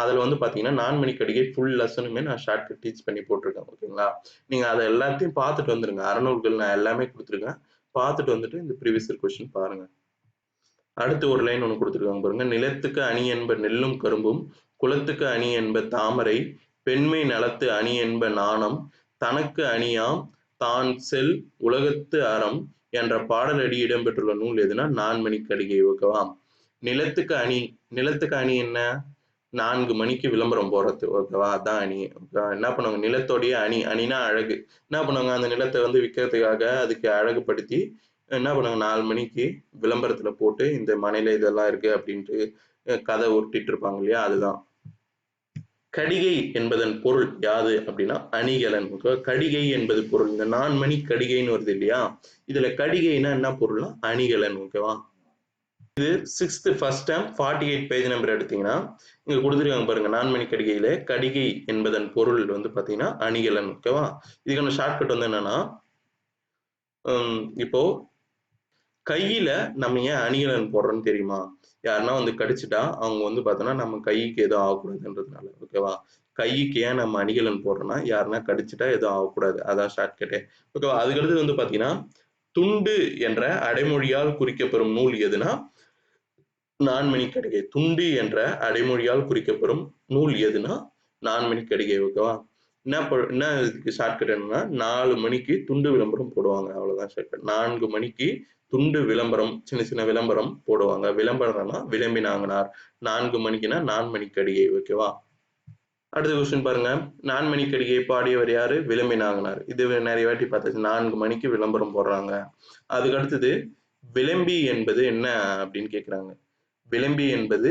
அதுல வந்து பாத்தீங்கன்னா, நான்மணி கடிகை ஃபுல் லெசனுமே நான் ஷார்ட்கட் டீச் பண்ணி போட்டிருக்கேன். ஓகேங்களா? நீங்க அத எல்லாத்தையும் பார்த்துட்டு வந்துருங்க. அறநூல்கள் நான் எல்லாமே குடுத்துருக்கேன். பார்த்துட்டு வந்துட்டு இந்த ப்ரீவியஸ் இயர் கொஸ்டின் பாருங்க. அடுத்து ஒரு லைன் ஒண்ணு குடுத்துருக்காங்க பாருங்க. நிலத்துக்கு அணி என்ப நெல்லும் கரும்பும், குலத்துக்கு அணி என்ப தாமரை, பெண்மை நலத்து அணி என்ப நாணம், தனக்கு அணியாம் தான் செல் உலகத்து அறம் என்ற பாடலடி இடம்பெற்றுள்ள நூல் எதுனா நான்மணி கடிகை. ஓகேவா? நிலத்துக்கு அணி நிலத்துக்கு அணி என்ன? 4 மணிக்கு விளம்பரம் போடுறது. ஓகேவா? அதான் அணி. ஓகேவா? என்ன பண்ணுவாங்க? நிலத்தோடைய அணி. அணினா அழகு. என்ன பண்ணுவாங்க? அந்த நிலத்த வந்து விக்கிறதுக்காக அதுக்கு அழகுபடுத்தி என்ன பண்ணுவாங்க? 4 மணிக்கு விளம்பரத்துல போட்டு இந்த மனையில இதெல்லாம் இருக்கு அப்படின்ட்டு கதை உருட்டிட்டு இருப்பாங்க இல்லையா? அதுதான். கடிகை என்பதன் பொருள் யாது அப்படின்னா அணிகலன். ஓகேவா? கடிகை என்பது பொருள். இந்த 4 மணி கடிகைன்னு வருது இல்லையா? இதுல கடிகைன்னா என்ன பொருள்னா அணிகலன். ஓகேவா? இது 6th first term 48 page number எடுத்தீங்கன்னா, இங்க குடுத்துருக்காங்க பாருங்க. நான்மணி கடிகையில கடிகை என்பதன் பொருள் வந்து பார்த்தீங்கன்னா, அணிகலன். ஓகேவா? இதுக்கான ஷார்ட்கட் வந்து என்னன்னா, இப்போ கையில நம்ம ஏன் அணிகலன் போடுறோம்னு தெரியுமா? யாருன்னா வந்து கடிச்சுட்டா, அவங்க வந்து பார்த்தோன்னா, நம்ம கைக்கு எதுவும் ஆகக்கூடாதுன்றதுனால. ஓகேவா? கைக்கு ஏன் நம்ம அணிகலன் போடுறோம்னா, யாருன்னா கடிச்சுட்டா எதுவும் ஆகக்கூடாது. அதான் ஷார்ட்கட்டே. ஓகேவா? அதுக்கடுத்தது வந்து பார்த்தீங்கன்னா, துண்டு என்ற அடைமொழியால் குறிக்கப்பெறும் நூல் எதுனா, நான்மணி கடிகை. துண்டு என்ற அடைமொழியால் குறிக்கப்பெறும் நூல் எதுனா, நான்மணி கடிகை. ஓகேவா? என்ன இதுக்கு ஷார்ட்கட் என்னன்னா, 4 மணிக்கு துண்டு விளம்பரம் போடுவாங்க. அவ்வளவுதான் ஷார்ட்கட். 4 மணிக்கு துண்டு விளம்பரம், சின்ன சின்ன விளம்பரம் போடுவாங்க. விளம்பரம்னா விளம்பினாங்கனார். 4 மணிக்குன்னா நான்மணி கடிகை. ஓகேவா? அடுத்த கொஸ்டின் பாருங்க. நான்மணி கடிகை பாடியவர் யாரு? விளம்பினாங்கனார். இது நிறைய வாட்டி பார்த்தாச்சு. 4 மணிக்கு விளம்பரம் போடுறாங்க. அதுக்கு அடுத்தது விளம்பி என்பது என்ன அப்படின்னு கேட்கிறாங்க. விளம்பி என்பது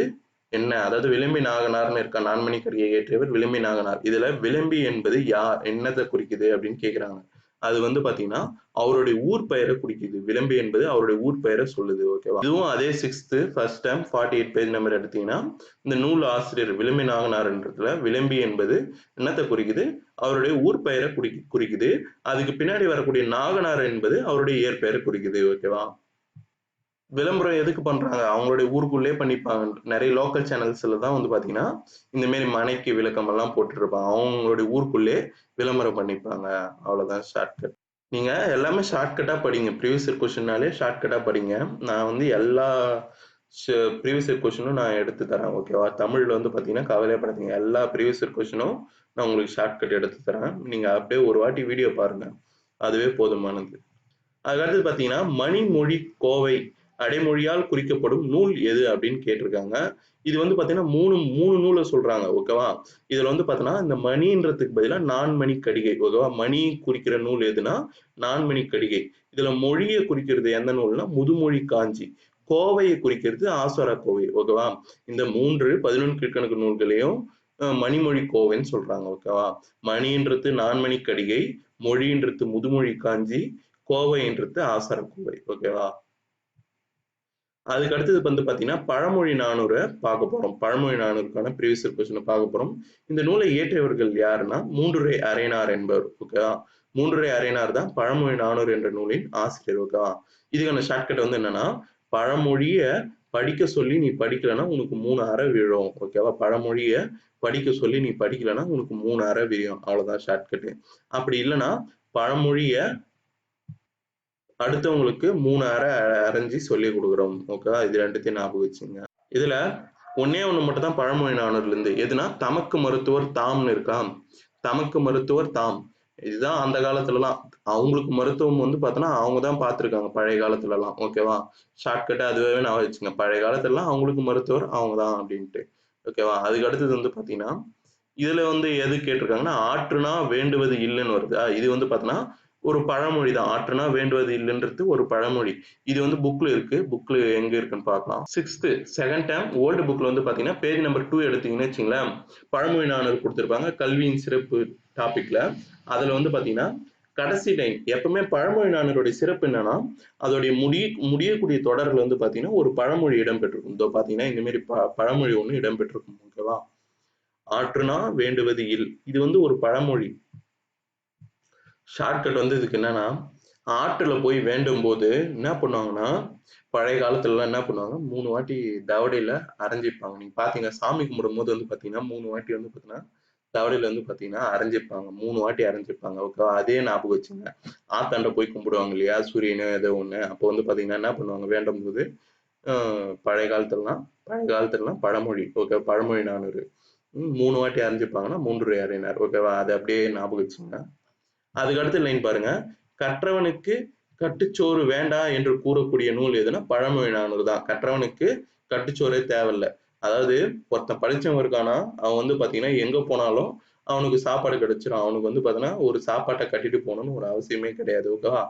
என்ன? அதாவது விளம்பி நாகனார்னு இருக்கா. நான்மணி கடிகை இயற்றியவர் விளம்பி நாகனார். இதுல விளம்பி என்பது யார்? என்னத குறிக்குது அப்படின்னு கேட்கிறாங்க. அது வந்து பாத்தீங்கன்னா, அவருடைய ஊர் பெயரை குறிக்குது. விளம்பி என்பது அவருடைய ஊர் பெயரை சொல்லுது. ஓகேவா? இதுவும் அதே 6th first term 48 page number எடுத்தீங்கன்னா, இந்த நூல் ஆசிரியர் விளம்பி நாகனார்ன்றதுல விளம்பி என்பது என்னத்த குறிக்குது? அவருடைய ஊர் பெயரை குறிக்குது. அதுக்கு பின்னாடி வரக்கூடிய நாகனார் என்பது அவருடைய இயற்பெயரை குறிக்குது. ஓகேவா? விளம்பரம் எதுக்கு பண்றாங்க? அவங்களுடைய ஊருக்குள்ளேயே பண்ணிப்பாங்க. நெறைய லோக்கல் சேனல்ஸ்ல தான் வந்து பார்த்தீங்கன்னா, இந்த மாரி மனைக்கு விளக்கம் எல்லாம் போட்டுருப்பாங்க. அவங்களுடைய ஊருக்குள்ளயே விளம்பரம் பண்ணிப்பாங்க. அவ்வளோதான் ஷார்ட்கட். நீங்க எல்லாமே ஷார்ட்கட்டா படிங்க. ப்ரீவியஸ் இயர் கொஸ்டின்னாலே ஷார்ட்கட்டா படிங்க. நான் வந்து எல்லா ஷ ப்ரீவியஸ் இயர் கொஸ்டினும் நான் எடுத்து தரேன். ஓகேவா? தமிழ்ல வந்து பார்த்தீங்கன்னா, கவலையே படாதீங்க. எல்லா ப்ரீவியஸ் இயர் கொஸ்டினும் நான் உங்களுக்கு ஷார்ட்கட் எடுத்து தரேன். நீங்க அப்படியே ஒரு வாட்டி வீடியோ பாருங்க. அதுவே போதுமானது. அதுக்கடுத்து பார்த்தீங்கன்னா, மணிமொழி கோவை அடைமொழியால் குறிக்கப்படும் நூல் எது அப்படின்னு கேட்டிருக்காங்க. இது வந்து பார்த்தீங்கன்னா 3 நூல சொல்றாங்க. ஓகேவா? இதுல வந்து பார்த்தீங்கன்னா, இந்த மணின்றதுக்கு பதிலா நான்மணி கடிகை. ஓகேவா? மணி குறிக்கிற நூல் எதுனா, நான்மணி கடிகை. இதுல மொழிய குறிக்கிறது எந்த நூல்னா, முதுமொழி காஞ்சி. கோவையை குறிக்கிறது ஆஸ்வர கோவை. ஓகேவா? இந்த 11 கீழ்க்கணக்கு நூல்களையும் மணிமொழி கோவைன்னு சொல்றாங்க. ஓகேவா? மணின்றது நான்மணி கடிகை, மொழின்றது முதுமொழி காஞ்சி, கோவைன்றது ஆசார கோவை. ஓகேவா? அதுக்கு அடுத்தது வந்து பார்த்தீங்கன்னா, பழமொழி 400 பார்க்க போறோம். பழமொழி 400க்கான ப்ரீவியஸ் இயர் கொஸ்டின பார்க்க போறோம். இந்த நூலை இயற்றியவர்கள் யாருன்னா, மூன்றுரை அரையனார் என்பவர். ஓகேவா? மூன்றுரை அரையனார் தான் பழமொழி 400 என்ற நூலின் ஆசிரியர். ஓகேவா? இதுக்கான ஷார்ட்கட் வந்து என்னன்னா, பழமொழிய படிக்க சொல்லி நீ படிக்கலைன்னா உனக்கு 3 அறை விழும். ஓகேவா? பழமொழிய படிக்க சொல்லி நீ படிக்கலைன்னா உனக்கு 3 அறை விழும். அவ்வளவுதான் ஷார்ட்கட். அப்படி இல்லைன்னா பழமொழிய அடுத்தவங்களுக்கு 3 அறை அரைஞ்சு சொல்லி கொடுக்குறோம். ஓகேவா? இது ரெண்டுத்தையும் ஞாபகம் வச்சுங்க. இதுல ஒண்ணே ஒண்ணு மட்டும் தான் பழமொழி நானூறுல இருந்து. எதுனா தமக்கு மருத்துவர் தாம்னு இருக்காம். தமக்கு மருத்துவர் தாம். இதுதான் அந்த காலத்துலலாம். அவங்களுக்கு மருத்துவம் வந்து பார்த்தோன்னா, அவங்க தான் பார்த்துருக்காங்க பழைய காலத்துலலாம். ஓகேவா? ஷார்ட்கட்டா அதுவே ஞாபகம் வச்சுங்க. பழைய காலத்துலலாம் அவங்களுக்கு மருத்துவர் அவங்க தான் அப்படின்ட்டு. ஓகேவா? அதுக்கு அடுத்தது வந்து பார்த்தீங்கன்னா, இதுல வந்து எது கேட்டிருக்காங்கன்னா, ஆற்றுனா வேண்டுவது இல்லன்னு வருதா? இது வந்து பார்த்தோன்னா, ஒரு பழமொழி தான். ஆற்றுனா வேண்டுவது இல்லன்றது ஒரு பழமொழி. இது வந்து புக்ல இருக்கு. புக்ல எங்க இருக்குன்னு பார்க்கலாம். 6th செகண்ட் டேர்ம் ஓல்டு புக்ல வந்து பார்த்தீங்கன்னா, பேஜ் நம்பர் 2 எடுத்தீங்கன்னு வச்சுங்களேன், பழமொழி நானூறு குடுத்திருப்பாங்க. கல்வியின் சிறப்பு டாபிக்ல. அதுல வந்து பார்த்தீங்கன்னா, கடைசி லைன் எப்பவுமே பழமொழி நானூறுடைய சிறப்பு என்னன்னா, அதோடைய முடியக்கூடிய தொடர்ல வந்து பார்த்தீங்கன்னா, ஒரு பழமொழி இடம்பெற்றிருக்கும். இதோ பார்த்தீங்கன்னா, இந்த மாரி பழமொழி ஒண்ணு இடம்பெற்றிருக்கும். ஓகேவா? ஆற்றுனா வேண்டுவது இல். இது வந்து ஒரு பழமொழி. ஷார்ட்கட் வந்து இதுக்கு என்னன்னா, ஆற்றுல போய் வேண்டும் போது என்ன பண்ணுவாங்கன்னா, பழைய காலத்துலலாம் என்ன பண்ணுவாங்க, 3 வாட்டி தவடையில அரைஞ்சிப்பாங்க. நீங்க பார்த்தீங்க சாமி கும்பிடும்போது வந்து பார்த்தீங்கன்னா, 3 வாட்டி வந்து பார்த்தீங்கன்னா, தவடையில வந்து பார்த்தீங்கன்னா அரைஞ்சிப்பாங்க. 3 வாட்டி அரைஞ்சிப்பாங்க. ஓகேவா? அதே ஞாபகம் வச்சுங்க. ஆத்தாண்ட போய் கும்பிடுவாங்க இல்லையா? சூரியனோ ஏதோ ஒண்ணு. அப்போ வந்து பார்த்தீங்கன்னா என்ன பண்ணுவாங்க, வேண்டும்போது அ பழைய காலத்துலலாம் பழமொழி. ஓகே பழமொழி 400. 3 வாட்டி அரைஞ்சிப்பாங்கன்னா, 3 அரையினார். ஓகேவா? அத அப்படியே ஞாபகம் வச்சுங்க. அதுக்கு அடுத்த லைன் பாருங்க. கற்றவனுக்கு கட்டுச்சோறு வேண்டா என்று கூறக்கூடிய நூல் எதுனா பழமொழி 400 தான். கற்றவனுக்கு கட்டுச்சோறே தேவையில்ல. அதாவது ஒருத்தன் படிச்சவன் இருக்கானா, அவன் வந்து பார்த்தீங்கன்னா, எங்க போனாலும் அவனுக்கு சாப்பாடு கிடைச்சிரும். அவனுக்கு வந்து பார்த்தீங்கன்னா, ஒரு சாப்பாட்ட கட்டிட்டு போணும்னு ஒரு அவசியமே கிடையாது. ஓகேவா?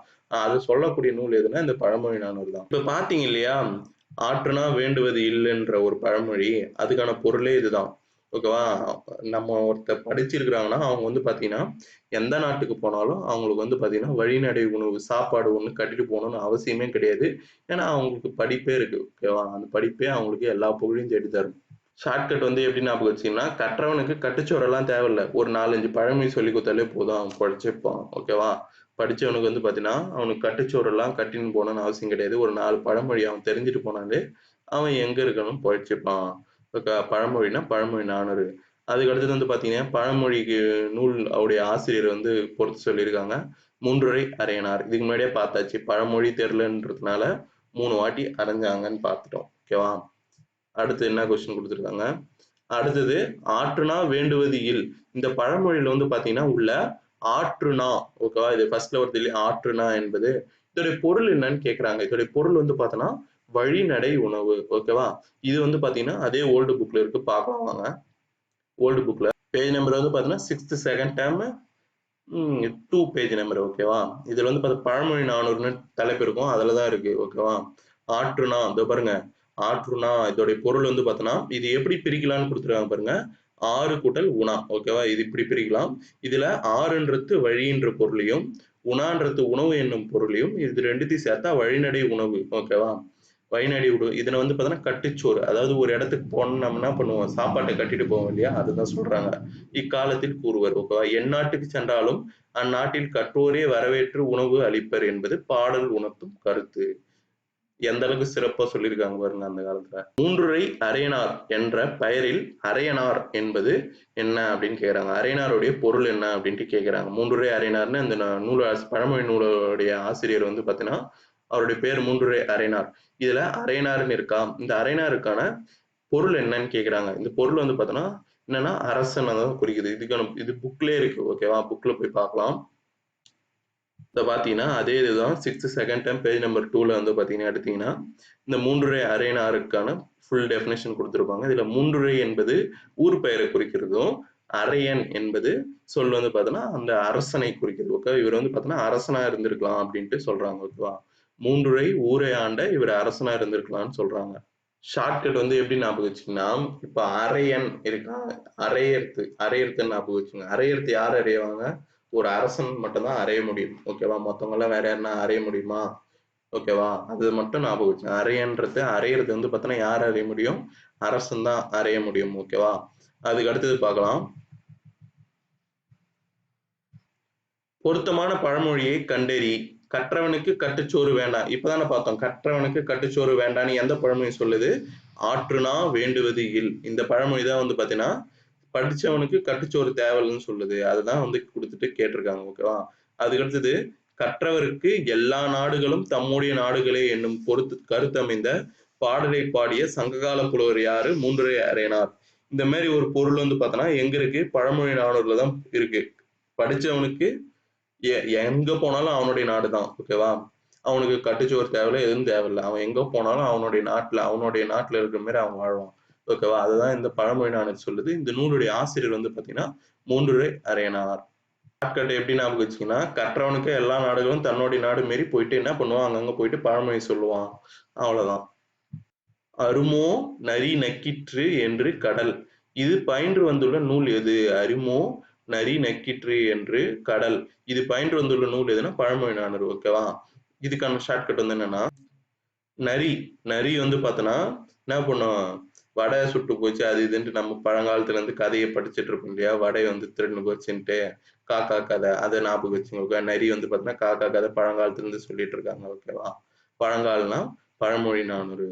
அத சொல்லக்கூடிய நூல் எதுனா இந்த பழமொழி 400 தான். இப்ப பார்த்தீங்க இல்லையா? ஆற்றுனா வேண்டுவது இல்லைன்ற ஒரு பழமொழி. அதுக்கான பொருளே இதுதான். ஓகேவா? நம்ம ஒருத்தர் படிச்சிருக்கிறாங்கன்னா, அவங்க வந்து பார்த்தீங்கன்னா, எந்த நாட்டுக்கு போனாலும் அவங்களுக்கு வந்து பார்த்தீங்கன்னா, வழிநடை உணவு, சாப்பாடு ஒண்ணு கட்டிட்டு போணும்னு அவசியமே கிடையாது. ஏன்னா, அவங்களுக்கு படிப்பே இருக்கு. ஓகேவா? அந்த படிப்பே அவங்களுக்கு எல்லா புகழையும் தேடி தரும். ஷார்ட்கட் வந்து எப்படி ஞாபகம் வச்சுக்கன்னா, கற்றவனுக்கு கட்டுச்சோறெல்லாம் தேவையில்ல. ஒரு 4, 5 பழமொழி சொல்லிக் குடுத்தாலே போதும். அவன் படிச்சுப்பான். ஓகேவா? படிச்சவனுக்கு வந்து பார்த்தீங்கன்னா, அவனுக்கு கட்டுச்சோறெல்லாம் கட்டின்னு போணும்னு அவசியம் கிடையாது. ஒரு 4 பழமொழி அவன் தெரிஞ்சுட்டு போனாலே, அவன் எங்க இருக்கணும் பொழச்சுப்பான். பழமொழின்னா பழமொழி 400. அதுக்கு அடுத்தது வந்து பார்த்தீங்கன்னா, பழமொழிக்கு நூல் உடைய ஆசிரியர் வந்து பொறுத்து சொல்லியிருக்காங்க. 3 அரையனார். இதுக்கு முன்னாடியே பார்த்தாச்சு. பழமொழி தெரியலன்றதுனால 3 வாட்டி அரைஞ்சாங்கன்னு பார்த்துட்டோம். ஓகேவா? அடுத்து என்ன கொஸ்டின் குடுத்துருக்காங்க. அடுத்தது ஆற்றுனா வேண்டுவது இல். இந்த பழமொழியில வந்து பார்த்தீங்கன்னா, உள்ள ஆற்றுனா ஓகேவா? இது ஃபர்ஸ்ட்ல வருது இல்லையா? ஆற்றுனா என்பது. இதோடைய பொருள் என்னன்னு கேட்குறாங்க. இதோடைய பொருள் வந்து பார்த்தோன்னா, வழிநடை உணவு. ஓகேவா? இது வந்து பார்த்தீங்கன்னா, அதே ஓல்டு புக்ல இருக்கு. பார்க்கலாம் வாங்க. ஓல்டு புக்ல. பேஜ் நம்பர் வந்து பார்த்தீங்கன்னா, 6th second term 2 page number ஓகேவா? இதுல வந்து பழமொழி 400ன்னு தலைப்பு இருக்கும். அதுல தான் இருக்கு. ஓகேவா? ஆற்றுனா இதோ பாருங்க. ஆற்றுனா இதோடைய பொருள் வந்து பார்த்தோன்னா, இது எப்படி பிரிக்கலாம்னு குடுத்துருக்காங்க பாருங்க. ஆறு கூட்டல் உணா. ஓகேவா? இது இப்படி பிரிக்கலாம். இதுல ஆறுன்றது வழின்ற பொருளையும், உணான்றது உணவு என்னும் பொருளையும், இது 2த்தையும் சேர்த்தா வழிநடை உணவு. ஓகேவா? வழிநடை இதுல வந்து பார்த்தோன்னா, கட்டுச்சோறு. அதாவது ஒரு இடத்துக்கு போனோம்னா நம்ம என்ன பண்ணுவோம்? சாப்பாட்ட கட்டிட்டு போவோம் இல்லையா? அதுதான் சொல்றாங்க. இக்காலத்தில் கூறுவர். ஓகேவா? எந்நாட்டுக்கு சென்றாலும் அந்நாட்டில் கற்றோரே வரவேற்று உணவு அளிப்பர் என்பது பாடல் உணர்த்தும் கருத்து. எந்த அளவுக்கு சிறப்பா சொல்லியிருக்காங்க பாருங்க அந்த காலத்துல. 3 அரையனார் என்ற பெயரில் அரையனார் என்பது என்ன அப்படின்னு கேக்குறாங்க. அரையனாருடைய பொருள் என்ன அப்படின்ட்டு கேக்குறாங்க. 3 அரையனார்னு அந்த பழமொழி நூலுடைய ஆசிரியர் வந்து பார்த்தீங்கன்னா, அவருடைய பேர் 3 அரையனார். இதுல அரையனார்ன்னு இருக்கா? இந்த அரையனாருக்கான பொருள் என்னன்னு கேக்குறாங்க. இந்த பொருள் வந்து பார்த்தோன்னா, என்னன்னா அரசன தான் குறிக்குது. இது புக்லயே இருக்கு. ஓகேவா? புக்ல போய் பார்க்கலாம். இத பார்த்தீங்கன்னா, அதே இதுதான் 6th second term page number 2ல வந்து பார்த்தீங்கன்னா எடுத்தீங்கன்னா, இந்த 3 அரையனாருக்கான ஃபுல் டெஃபினிஷன் குடுத்திருப்பாங்க. இதுல 3 என்பது ஊர் பெயரை குறிக்கிறதும், அரையன் என்பது சொல் வந்து பார்த்தோன்னா, அந்த அரசனை குறிக்கிறது. ஓகே. இவர் வந்து பார்த்தோன்னா, அரசனா இருந்திருக்கலாம் அப்படின்ட்டு சொல்றாங்க. ஓகேவா? 3 ஊரை ஆண்ட இவர் அரசனா இருந்திருக்கலாம்னு சொல்றாங்க. ஷார்ட்கட் வந்து எப்படி ஞாபகம் வச்சுக்கன்னா, இப்ப அரையன் இருக்கா? அரையர்த்துன்னு ஞாபகம் வச்சுக்கங்க. அரையர்த்து யார் அறைவாங்க? ஒரு அரசன் மட்டும் தான் அறைய முடியும். ஓகேவா? மத்தவங்கலாம் வேற யாருன்னா அறைய முடியுமா? ஓகேவா? அது மட்டும் ஞாபகம் வச்சுக்கங்க. அறையறது வந்து பார்த்தோன்னா, யார் அறைய முடியும்? அரசன் தான் அறைய முடியும். ஓகேவா? அதுக்கு அடுத்தது பார்க்கலாம். பொருத்தமான பழமொழியை கண்டறி. கற்றவனுக்கு கட்டுச்சோறு வேண்டாம். இப்பதானே பார்த்தோம். கற்றவனுக்கு கட்டுச்சோறு வேண்டான்னு எந்த பழமொழி சொல்லுது? ஆற்றுனா வேண்டுவது இல். இந்த பழமொழி தான் வந்து பார்த்தீங்கன்னா, படிச்சவனுக்கு கட்டுச்சோறு தேவையில்லன்னு சொல்லுது. அதுதான் வந்து குடுத்துட்டு கேட்டிருக்காங்க. ஓகேவா? அதுக்கடுத்தது கற்றவருக்கு எல்லா நாடுகளும் தம்முடைய நாடுகளே என்னும் கருத்தமைந்த பாடலை பாடிய சங்ககால புலவர் யாரு? மூன்றுரை அறையனார். இந்த மாதிரி ஒரு பொருள் வந்து பார்த்தோன்னா, எங்க இருக்கு? பழமொழி நானூறுல தான் இருக்கு. படிச்சவனுக்கு எங்க போனாலும் அவனுடைய நாடு தான். ஓகேவா? அவனுக்கு கட்டுச்சோறு தேவையில்ல, எதுவும் தேவையில்ல. அவன் எங்க போனாலும் அவனுடைய நாட்டுல இருக்கிற மாரி அவன் வாழ்வான். ஓகேவா? அதுதான் இந்த பழமொழி நானூறு சொல்லுது. இந்த நூலுடைய ஆசிரியர் வந்து பார்த்தீங்கன்னா, மூன்றுரை அறையனார். ஷார்ட்கட் எப்படி ஞாபகம் வச்சுக்கன்னா, கற்றவனுக்கு எல்லா நாடுகளும் தன்னுடைய நாடு மாரி போயிட்டு என்ன பண்ணுவான்? அங்கங்க போயிட்டு பழமொழி சொல்லுவான். அவ்வளவுதான். அருமோ நரி நக்கிற்று என்று கடல். இது பயின்று வந்துள்ள நூல் எது? அருமோ நரி நக்கிற்று என்று கடல். இது பயின்று வந்துள்ள நூல் எதுன்னா பழமொழி நானூறு. ஓகேவா? இதுக்கான ஷார்ட்கட் வந்து என்னன்னா, நரி நரி வந்து பார்த்தோன்னா, என்ன பண்ணும்? வடை சுட்டு போச்சு அது இதுன்ட்டு நம்ம பழங்காலத்துல இருந்து கதைய படிச்சுட்டு இருப்போம் இல்லையா? வடை வந்து திருடுன்னு போச்சுன்ட்டு, காக்கா கதை. அத ஞாபகம் வச்சுக்கோங்க. நரி வந்து பார்த்தீங்கன்னா, காக்கா கதை பழங்காலத்துல இருந்து சொல்லிட்டு இருக்காங்க. ஓகேவா? பழங்கால்னா பழமொழி நானூறு.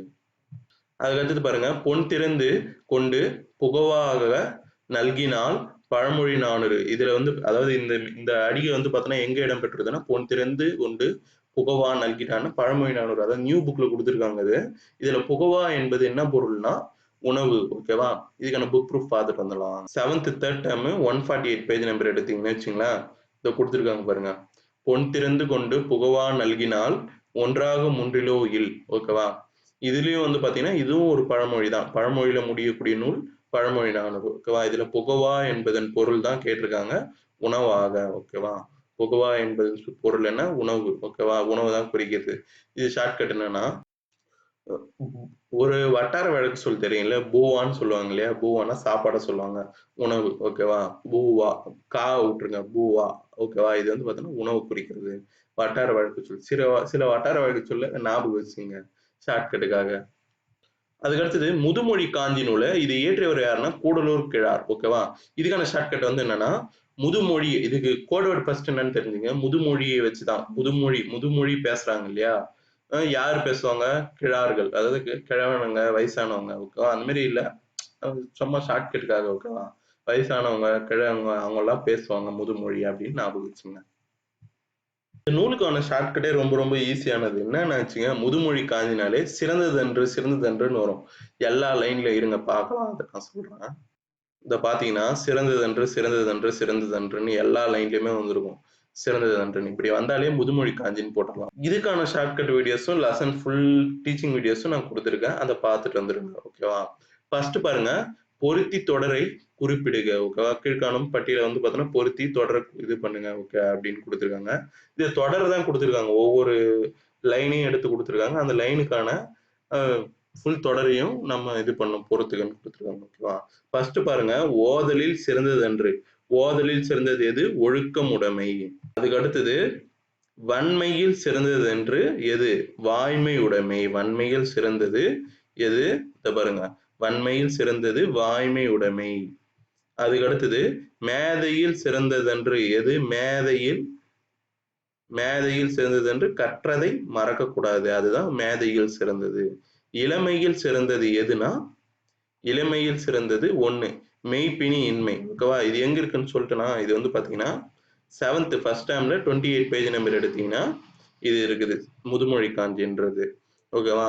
அதுக்கடுத்தது பாருங்க, பொன் திறந்து கொண்டு புகவாக நல்கினால் பழமொழி நானூறு. இதுல வந்து அதாவது இந்த இந்த அடிகை வந்து பார்த்தீங்கன்னா எங்க இடம் பெற்றுதுன்னா, பொன் திறந்து கொண்டு புகவா நல்கினான்னு பழமொழி நானூறு. அதாவது நியூ புக்ல கொடுத்துருக்காங்க இது. இதுல புகவா என்பது என்ன பொருள்னா உணவு. ஓகேவா? இதுக்கான புக் ப்ரூஃப் பார்த்துட்டு வந்துடலாம். 7th 3rd term 148 page number எடுத்தீங்கன்னு வச்சுங்களேன், இதை கொடுத்துருக்காங்க பாருங்க. பொன் திறந்து கொண்டு புகவா நல்கினால் ஒன்றாக முன்றிலோ இல். ஓகேவா? இதுலயும் வந்து பாத்தீங்கன்னா இதுவும் ஒரு பழமொழி தான். பழமொழியில முடியக்கூடிய நூல் பழமொழி நானூறு. ஓகேவா? இதுல புகவா என்பதன் பொருள் தான் கேட்டிருக்காங்க. உணவாக. ஓகேவா? புகவா என்பதன் பொருள் என்ன? உணவு. ஓகேவா? உணவு தான் குறிக்கிறது. இது ஷார்ட்கட் என்னன்னா, ஒரு வட்டார வழக்கு சொல் தெரியும்ல, பூவான்னு சொல்லுவாங்க இல்லையா? பூவான்னா சாப்பாட சொல்லுவாங்க. உணவு. ஓகேவா? பூவா. விட்டுருங்க. பூவா. ஓகேவா? இது வந்து பார்த்தீங்கன்னா உணவு குறிக்கிறது. வட்டார வழக்கு சொல். சில வட்டார வழக்கு சொல்ல ஞாபகம் வச்சுக்கங்க. ஷார்ட்கட்டுக்காக. அதுக்கடுத்தது முதுமொழி காஞ்சி நூலை இது இயற்றியவர் யாருன்னா கூடலூர் கிழார். ஓகேவா? இதுக்கான ஷார்ட்கட் வந்து என்னன்னா, முதுமொழி இதுக்கு கோட் வேர்ட் ஃபர்ஸ்ட் என்னன்னு தெரிஞ்சுங்க. முதுமொழியை வச்சுதான். முதுமொழி பேசுறாங்க இல்லையா? யார் பேசுவாங்க? கிழார்கள். அதாவது கிழவனுங்க, வயசானவங்க. ஓகேவா? அந்த மாதிரி இல்ல. சும்மா ஷார்ட்கட்டுக்காக. ஓகேவா? வயசானவங்க, கிழவங்க அவங்க எல்லாம் பேசுவாங்க முதுமொழி அப்படின்னு ஞாபகம் வச்சுங்க. இந்த நூலுக்கான ஷார்ட்கட்டே ரொம்ப ரொம்ப ஈஸியானது. என்னன்னு வச்சுங்க, முதுமொழி காஞ்சினாலே சிறந்ததன்றுன்னு வரும். எல்லா லைன்ல இருங்க பார்க்கலாம். அத நான் சொல்றேன். இத பார்த்தீங்கன்னா, சிறந்ததன்றுன்னு எல்லா லைன்லயுமே வந்திருக்கும். சிறந்ததன்றுன்னு. இப்படி வந்தாலே முதுமொழி காஞ்சின்னு போட்டுறலாம். இதுக்கான ஷார்ட்கட் வீடியோஸும், லெசன் ஃபுல் டீச்சிங் வீடியோஸும் நான் குடுத்துருக்கேன். அத பார்த்துட்டு வந்துருங்க. ஓகேவா? ஃபர்ஸ்ட் பாருங்க, பொருத்தி தொடரை குறிப்பிடுக. ஓகேவா? கீழ்காணும் பட்டியல வந்து பார்த்தீங்கன்னா, பொருத்தி தொடர இது பண்ணுங்க. ஓகே அப்படின்னு குடுத்துருக்காங்க. இது தொடர் தான் குடுத்துருக்காங்க. ஒவ்வொரு லைனையும் எடுத்து குடுத்துருக்காங்க. அந்த லைனுக்கான அ ஃபுல் தொடரையும் நம்ம இது பண்ணணும். பொறுத்துக்கன்னு குடுத்துருக்காங்க. ஓகேவா? ஃபர்ஸ்ட் பாருங்க, ஓதலில் சிறந்ததன்று. ஓதலில் சிறந்தது எது? ஒழுக்கமுடைமை. அதுக்கு அடுத்தது வன்மையில் சிறந்ததென்று எது? வாய்மை உடைமை. வன்மையில் சிறந்தது எது? இத பாருங்க. வன்மையில் சிறந்தது வாய்மை உடைமை. அதுக்கு அடுத்தது மேதையில் சிறந்ததென்று எது? மேதையில் சிறந்ததென்று கற்றதை மறக்கக்கூடாது. அதுதான் மேதையில் சிறந்தது. இளமையில் சிறந்தது எதுனா? இளமையில் சிறந்தது 1 மெய்ப்பினி இன்மை. ஓகேவா? இது எங்க இருக்குன்னு சொல்லிட்டேனா, இது வந்து பார்த்தீங்கன்னா 7th ஃபர்ஸ்ட் டேர்ம்ல 28 பேஜ் நம்பர் எடுத்தீங்கன்னா, இது இருக்குது. முதுமொழி காஞ்சின்றது. ஓகேவா?